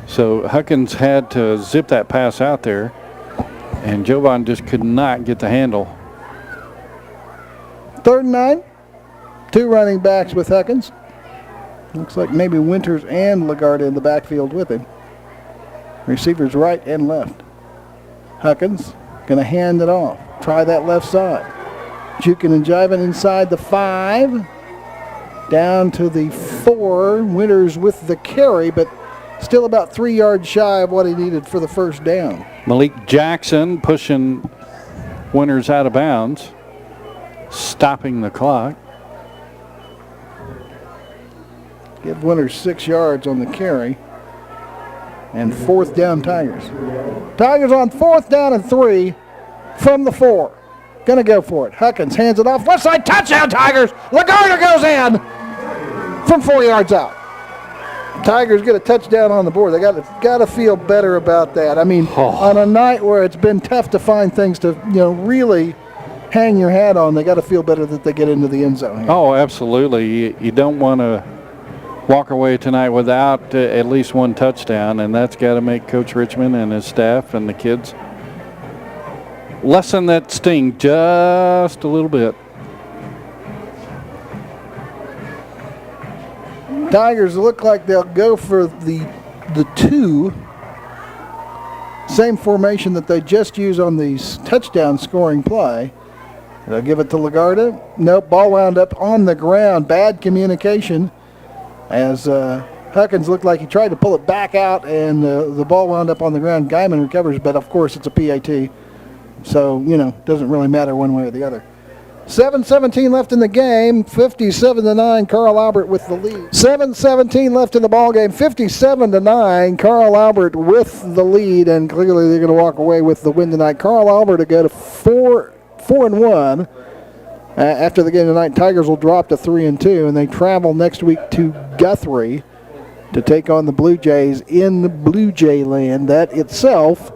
So Huckins had to zip that pass out there, and Jovan just could not get the handle. 3rd and 9. 2 running backs with Huckins. Looks like maybe Winters and Lagarde in the backfield with him. Receivers right and left. Huckins going to hand it off. Try that left side. Jukin and jiving inside the 5. Down to the 4. Winters with the carry, but still about 3 yards shy of what he needed for the first down. Malik Jackson pushing Winters out of bounds, stopping the clock. Give Winters 6 yards on the carry. And 4th down Tigers. Tigers on 4th down and 3 from the 4. Gonna go for it. Huckins hands it off. Left side touchdown Tigers. Lagarde goes in from 4 yards out. Tigers get a touchdown on the board. They got to feel better about that. I mean, on a night where it's been tough to find things to really hang your hat on, they got to feel better that they get into the end zone here. Oh, absolutely. You don't want to walk away tonight without at least one touchdown, and that's got to make Coach Richmond and his staff and the kids lessen that sting just a little bit. Tigers look like they'll go for the 2. Same formation that they just used on the touchdown scoring play. They'll give it to Lagarde. Nope, ball wound up on the ground. Bad communication as Huckins looked like he tried to pull it back out, and the ball wound up on the ground. Guymon recovers, but of course it's a PAT. So, doesn't really matter one way or the other. 7:17 left in the game, 57-9, Carl Albert with the lead. 7:17 left in the ball game, 57-9, Carl Albert with the lead, and clearly they're going to walk away with the win tonight. Carl Albert to go to 4-1. After the game tonight, Tigers will drop to 3-2, and they travel next week to Guthrie to take on the Blue Jays in Blue Jay land. That itself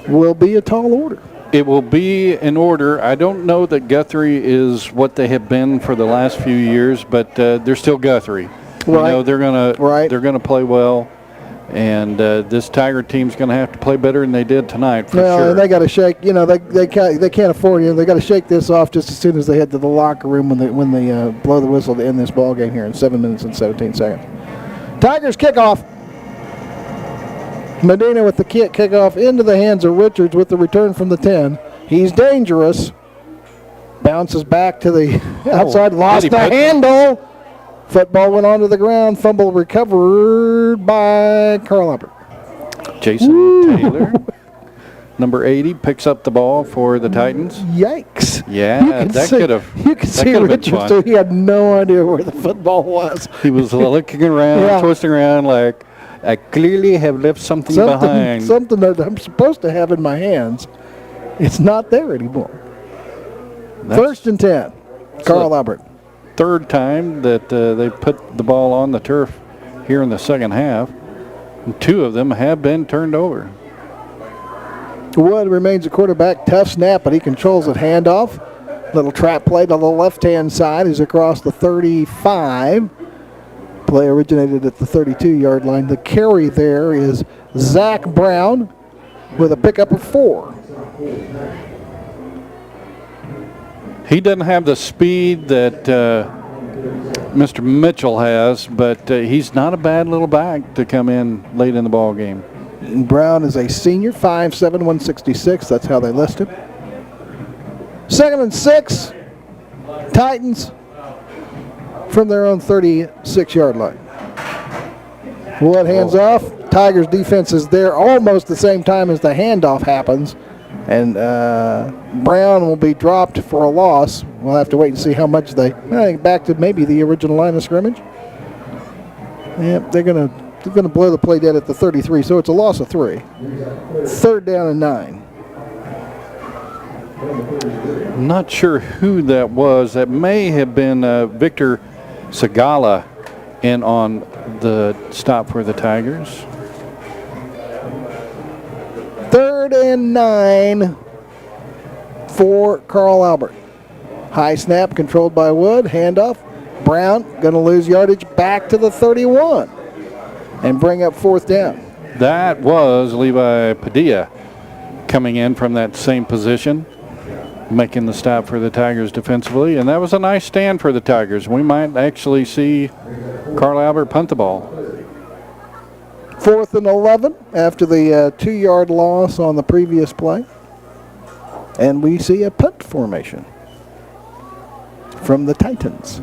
will be a tall order. It will be in order. I don't know that Guthrie is what they have been for the last few years, but they're still Guthrie. You know, they're Right. gonna play well, and this Tiger team's gonna have to play better than they did tonight for Well, sure. and they got to shake. You know, they can't afford. They got to shake this off just as soon as they head to the locker room when they blow the whistle to end this ball game here in 7 minutes and 17 seconds. Tigers kickoff. Medina with the kickoff into the hands of Richards with the return from the 10. He's dangerous. Bounces back to the outside. Lost the handle. Football went onto the ground. Fumble recovered by Carl Albert. Jason Taylor, number 80, picks up the ball for the Titans. Yikes. Yeah, that could have. You can see Richards, so he had no idea where the football was. He was looking around, twisting around like, I clearly have left something behind. Something that I'm supposed to have in my hands. It's not there anymore. First and 10. Carl Albert. Third time that they put the ball on the turf here in the second half. And 2 of them have been turned over. Wood remains a quarterback. Tough snap, but he controls it. Handoff. Little trap play to the left-hand side. He's across the 35. Play originated at the 32-yard line. The carry there is Zach Brown with a pickup of 4. He doesn't have the speed that Mr. Mitchell has, but he's not a bad little back to come in late in the ball game. Brown is a senior, 5'7", 166. That's how they list him. 2nd and 6. Titans from their own 36-yard line. Wood hands off. Tigers defense is there almost the same time as the handoff happens. And Brown will be dropped for a loss. We'll have to wait and see how much I think back to maybe the original line of scrimmage. Yep, they're gonna blow the play dead at the 33, so it's a loss of 3. 3rd down and 9. I'm not sure who that was. That may have been Victor Segala in on the stop for the Tigers. 3rd and 9 for Carl Albert. High snap controlled by Wood. Handoff. Brown going to lose yardage back to the 31 and bring up 4th down. That was Levi Padilla coming in from that same position, making the stop for the Tigers defensively, and that was a nice stand for the Tigers. We might actually see Carl Albert punt the ball. 4th and 11 after the 2-yard loss on the previous play. And we see a punt formation from the Titans.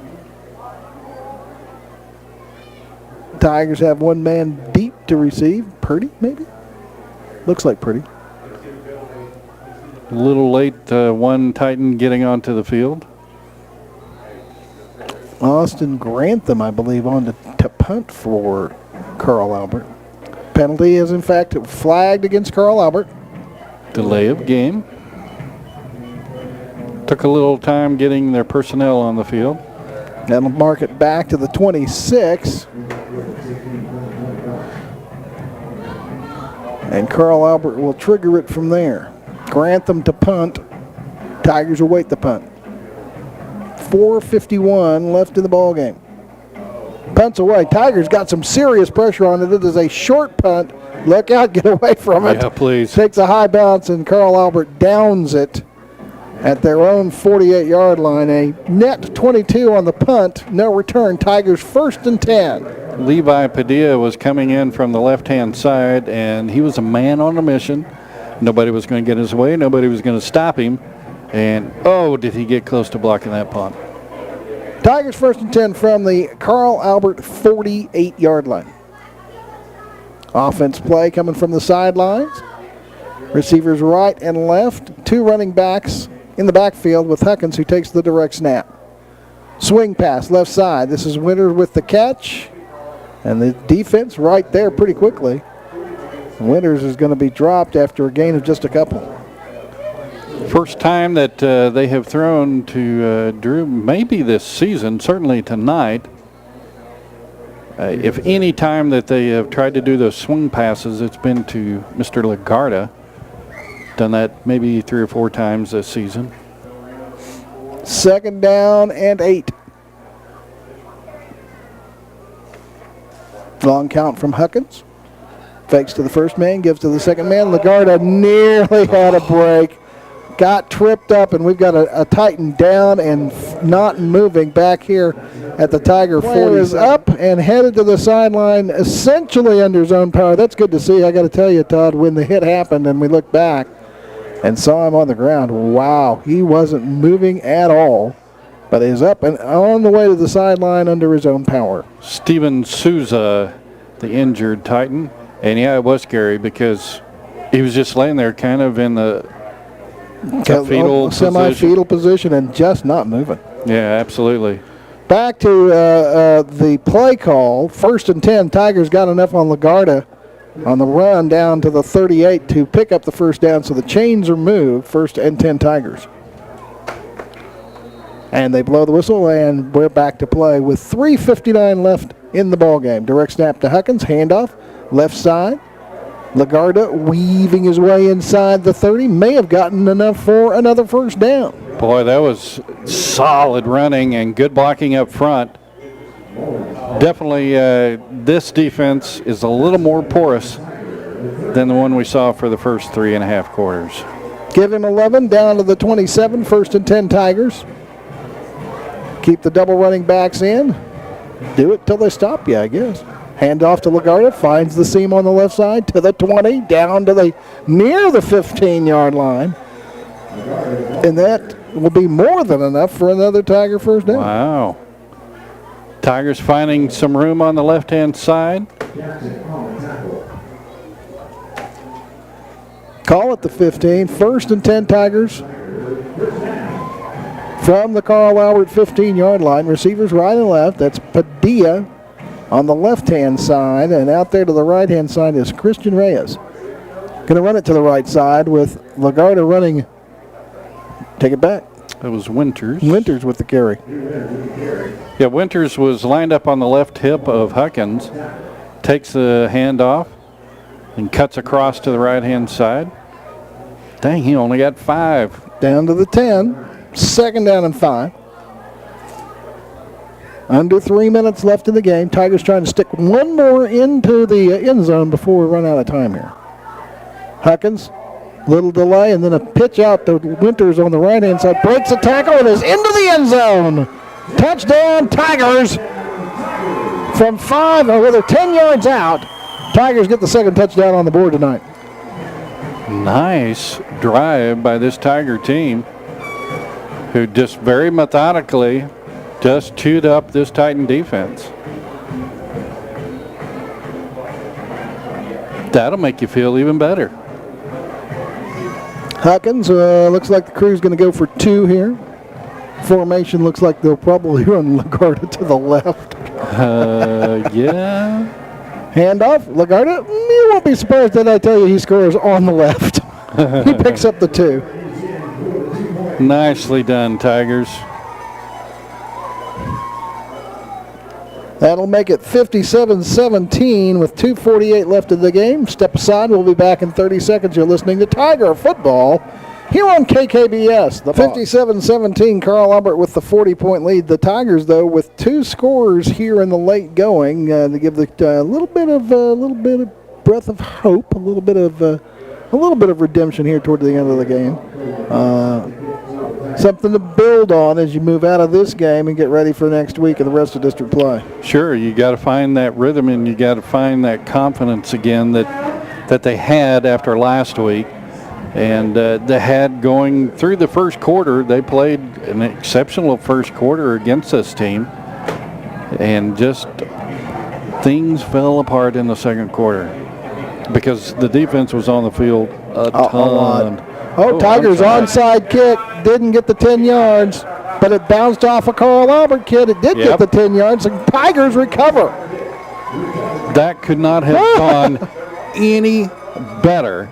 Tigers have 1 man deep to receive. Purdy, maybe? Looks like Purdy. A little late, one Titan getting onto the field. Austin Grantham, I believe, on to punt for Carl Albert. Penalty is, in fact, flagged against Carl Albert. Delay of game. Took a little time getting their personnel on the field. That'll mark it back to the 26. And Carl Albert will trigger it from there. Grantham to punt. Tigers await the punt. 4:51 left in the ball game. Punts away. Tigers got some serious pressure on it. It is a short punt. Look out, get away from it. Yeah, please. Takes a high bounce, and Carl Albert downs it at their own 48-yard line. A net 22 on the punt. No return. Tigers 1st and 10. Levi Padilla was coming in from the left-hand side, and he was a man on a mission. Nobody was going to get in his way. Nobody was going to stop him. And, oh, did he get close to blocking that punt. Tigers 1st and 10 from the Carl Albert 48-yard line. Offense play coming from the sidelines. Receivers right and left. 2 running backs in the backfield with Huckins, who takes the direct snap. Swing pass left side. This is Winters with the catch. And the defense right there pretty quickly. Winters is going to be dropped after a gain of just a couple. First time that they have thrown to Drew, maybe this season, certainly tonight. If any time that they have tried to do those swing passes, it's been to Mr. Lagarda. Done that maybe 3 or 4 times this season. 2nd down and 8. Long count from Huckins. Fakes to the first man, gives to the second man. Lagarda nearly had a break. Got tripped up, and we've got a Titan down and not moving back here at the Tiger 40. Is up and headed to the sideline, essentially under zone power. That's good to see. I got to tell you, Todd, when the hit happened and we looked back and saw him on the ground, wow, he wasn't moving at all, but he's up and on the way to the sideline under his own power. Steven Souza, the injured Titan, and yeah, it was scary because he was just laying there kind of in the semi-fetal position and just not moving. Yeah, absolutely. Back to the play call. 1st and 10. Tigers got enough on Lagarda on the run down to the 38 to pick up the first down, so the chains are moved. 1st and 10 Tigers. And they blow the whistle, and we're back to play with 3:59 left in the ball game. Direct snap to Huckins. Handoff. Left side. Lagarda weaving his way inside the 30. May have gotten enough for another first down. Boy, that was solid running and good blocking up front. Definitely this defense is a little more porous than the one we saw for the first 3.5 quarters. Give him 11 down to the 27. 1st and 10 Tigers. Keep the double running backs in. Do it till they stop you, I guess. Hand off to Lagarda, finds the seam on the left side to the 20, down to the near the 15-yard line. And that will be more than enough for another Tiger first down. Wow. Tigers finding some room on the left-hand side. Call it the 15. 1st and 10 Tigers from the Carl Albert 15-yard line. Receivers right and left. That's Padilla on the left-hand side, and out there to the right-hand side is Christian Reyes. Going to run it to the right side with Lagarda running. Take it back. It was Winters. Winters with the carry. Yeah, Winters was lined up on the left hip of Huckins, takes the handoff, and cuts across to the right-hand side. Dang, he only got 5. Down to the 10. 2nd down and 5. Under 3 minutes left in the game. Tigers trying to stick one more into the end zone before we run out of time here. Huckins, little delay, and then a pitch out to Winters on the right-hand side. Breaks a tackle and is into the end zone. Touchdown, Tigers. From 5, or rather 10 yards out, Tigers get the second touchdown on the board tonight. Nice drive by this Tiger team, who just very methodically just chewed up this Titan defense. That'll make you feel even better. Huckins, looks like the crew's going to go for 2 here. Formation looks like they'll probably run Lagarda to the left. Yeah. Handoff, Lagarda. You won't be surprised that I tell you he scores on the left. He picks up the 2. Nicely done, Tigers. That'll make it 57-17 with 2:48 left in the game. Step aside. We'll be back in 30 seconds. You're listening to Tiger Football here on KKBS. The 57-17, Carl Albert with the 40-point lead. The Tigers, though, with 2 scores here in the late going, to give the little bit of breath of hope, a little bit of redemption here toward the end of the game. Something to build on as you move out of this game and get ready for next week and the rest of district play. Sure, you got to find that rhythm and you got to find that confidence again that they had after last week. And they had going through the first quarter. They played an exceptional first quarter against this team. And just things fell apart in the second quarter because the defense was on the field a ton. Tigers onside kick. Didn't get the 10 yards, but it bounced off a Carl Albert kid. It did get the 10 yards, and Tigers recover. That could not have gone any better.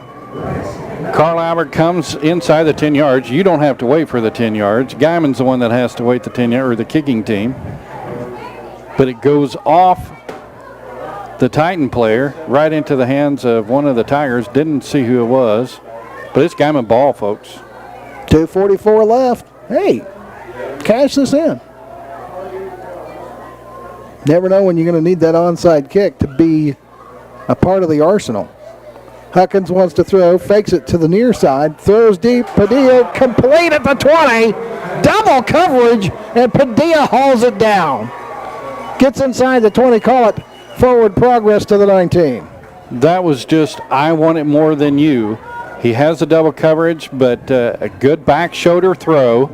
Carl Albert comes inside the 10 yards. You don't have to wait for the 10 yards. Guymon's the one that has to wait the 10 yards, or the kicking team. But it goes off the Titan player right into the hands of one of the Tigers. Didn't see who it was, but it's Guymon ball, folks. 2:44 left. Hey, cash this in. Never know when you're going to need that onside kick to be a part of the arsenal. Huckins wants to throw, fakes it to the near side, throws deep. Padilla complete at the 20. Double coverage, and Padilla hauls it down. Gets inside the 20, call it forward progress to the 19. That was just, I want it more than you. He has the double coverage, but a good back shoulder throw,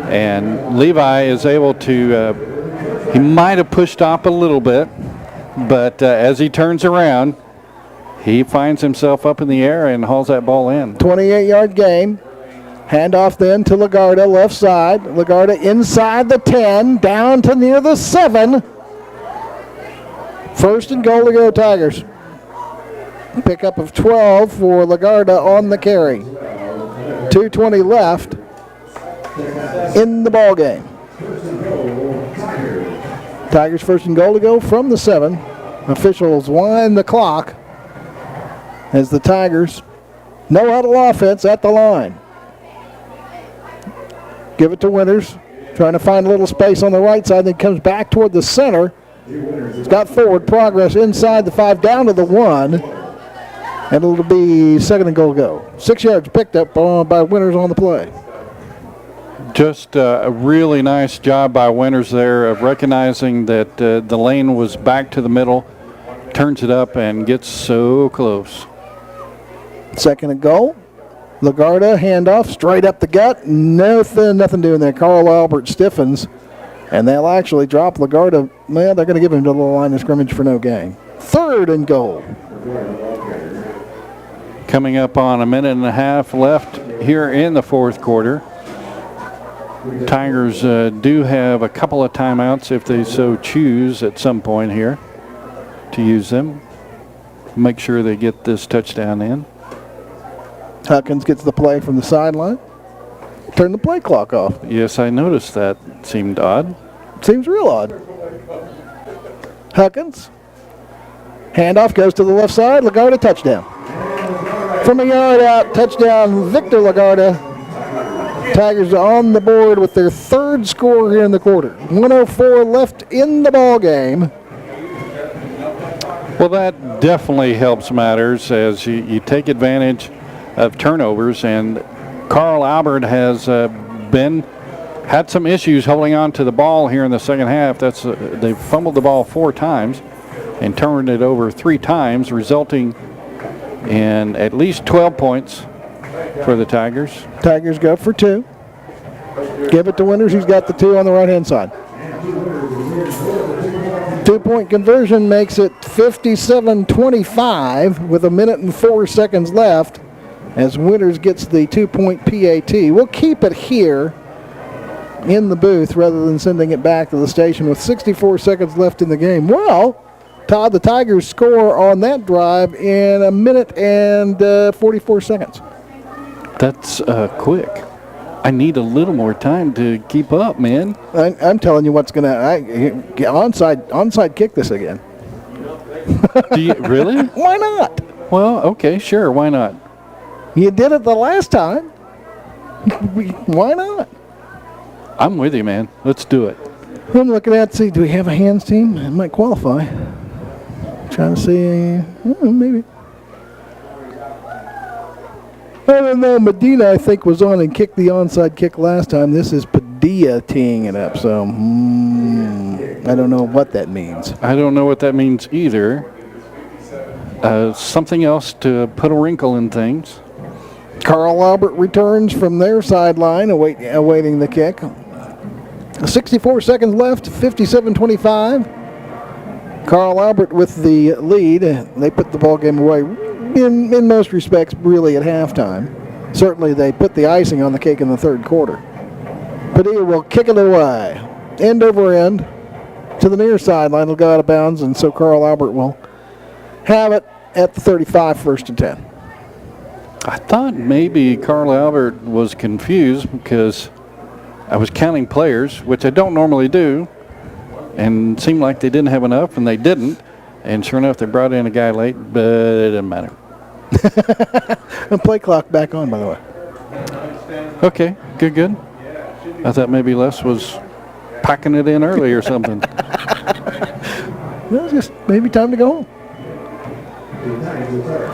and Levi is able to, he might have pushed up a little bit, but as he turns around, he finds himself up in the air and hauls that ball in. 28-yard gain. Handoff then to Lagarda, left side. Lagarda inside the 10, down to near the 7. First and goal to go, Tigers. Pickup of 12 for Lagarda on the carry. 2:20 left in the ball game. Tigers first and goal to go from the 7. Officials wind the clock as the Tigers no huddle offense at the line. Give it to Winters, trying to find a little space on the right side, then comes back toward the center. He's got forward progress inside the 5, down to the 1, and it'll be second and goal to go. 6 yards picked up by Winters on the play. Just a really nice job by Winters there of recognizing that the lane was back to the middle, turns it up, and gets so close. Second and goal. Lagarda, handoff, straight up the gut. Nothing doing there. Carl Albert stiffens, and they'll actually drop Lagarda. Well, they're going to give him to the line of scrimmage for no gain. Third and goal. Coming up on a minute and a half left here in the fourth quarter. Tigers do have a couple of timeouts if they so choose at some point here to use them. Make sure they get this touchdown in. Huckins gets the play from the sideline. Turn the play clock off. Yes, I noticed that. Seemed odd. Seems real odd. Huckins. Handoff goes to the left side. Lagarda touchdown. From a yard out, touchdown, Victor Lagarda. Tigers are on the board with their third score here in the quarter. 1:04 left in the ball game. Well, that definitely helps matters as you take advantage of turnovers, and Carl Albert has had some issues holding on to the ball here in the second half. They've fumbled the ball 4 times and turned it over 3 times, resulting in at least 12 points for the Tigers. Tigers go for 2. Give it to Winters. He's got the 2 on the right-hand side. 2-point conversion makes it 57-25 with 1 minute and 4 seconds left as Winters gets the 2-point PAT. We'll keep it here in the booth rather than sending it back to the station with 64 seconds left in the game. Well, Todd, the Tigers score on that drive in 1 minute and 44 seconds. That's quick. I need a little more time to keep up, man. I'm telling you what's going to onside kick this again. Do you really? Why not? Well, okay, sure. Why not? You did it the last time. Why not? I'm with you, man. Let's do it. I'm looking at, see, do we have a hands team? It might qualify. Trying to see, maybe. I don't know. Medina, I think, was on and kicked the onside kick last time. This is Padilla teeing it up, so I don't know what that means. I don't know what that means either. Something else to put a wrinkle in things. Carl Albert returns from their sideline, awaiting the kick. 64 seconds left, 57-25. Carl Albert with the lead. They put the ball game away in most respects, really, at halftime. Certainly, they put the icing on the cake in the third quarter. Padilla will kick it away, end over end, to the near sideline. It'll go out of bounds, and so Carl Albert will have it at the 35, first and 10. I thought maybe Carl Albert was confused because I was counting players, which I don't normally do, and it seemed like they didn't have enough, and they didn't. And sure enough, they brought in a guy late, but it didn't matter. And play clock back on, by the way. Okay, good. I thought maybe Les was packing it in early or something. Well, just maybe time to go home.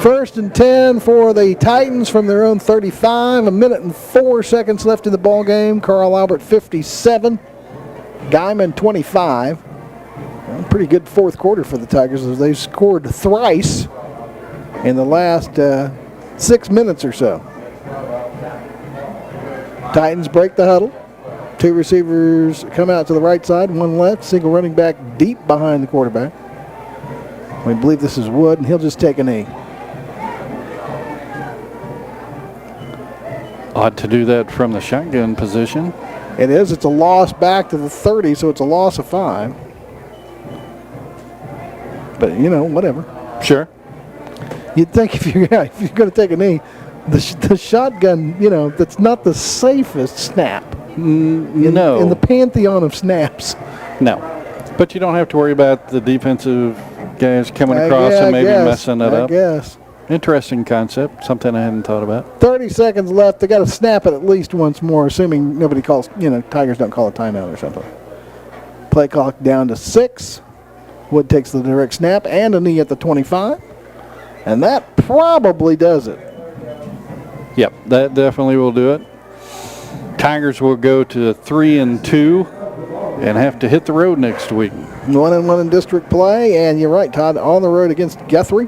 1st and 10 for the Titans from their own 35. 1:04 left in the ball game. Carl Albert 57, Guymon 25. Well, pretty good fourth quarter for the Tigers as they scored thrice in the last 6 minutes or so. Titans break the huddle. 2 receivers come out to the right side, 1 left, single running back deep behind the quarterback. We believe this is Wood, and he'll just take a knee. Odd to do that from the shotgun position. It is. It's a loss back to the 30, so it's a loss of 5. But, whatever. Sure. You'd think if you're going to take a knee, the shotgun, that's not the safest snap. No. In the pantheon of snaps. No. But you don't have to worry about the defensive guys coming across and maybe messing it up. I guess. Interesting concept. Something I hadn't thought about. 30 seconds left. They got to snap it at least once more, assuming nobody calls, Tigers don't call a timeout or something. Play clock down to 6. Wood takes the direct snap and a knee at the 25. And that probably does it. Yep, that definitely will do it. Tigers will go to 3-2 and have to hit the road next week. 1-1 in district play, and you're right, Todd, on the road against Guthrie.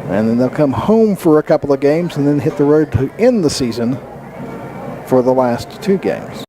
And then they'll come home for a couple of games and then hit the road to end the season for the last 2 games.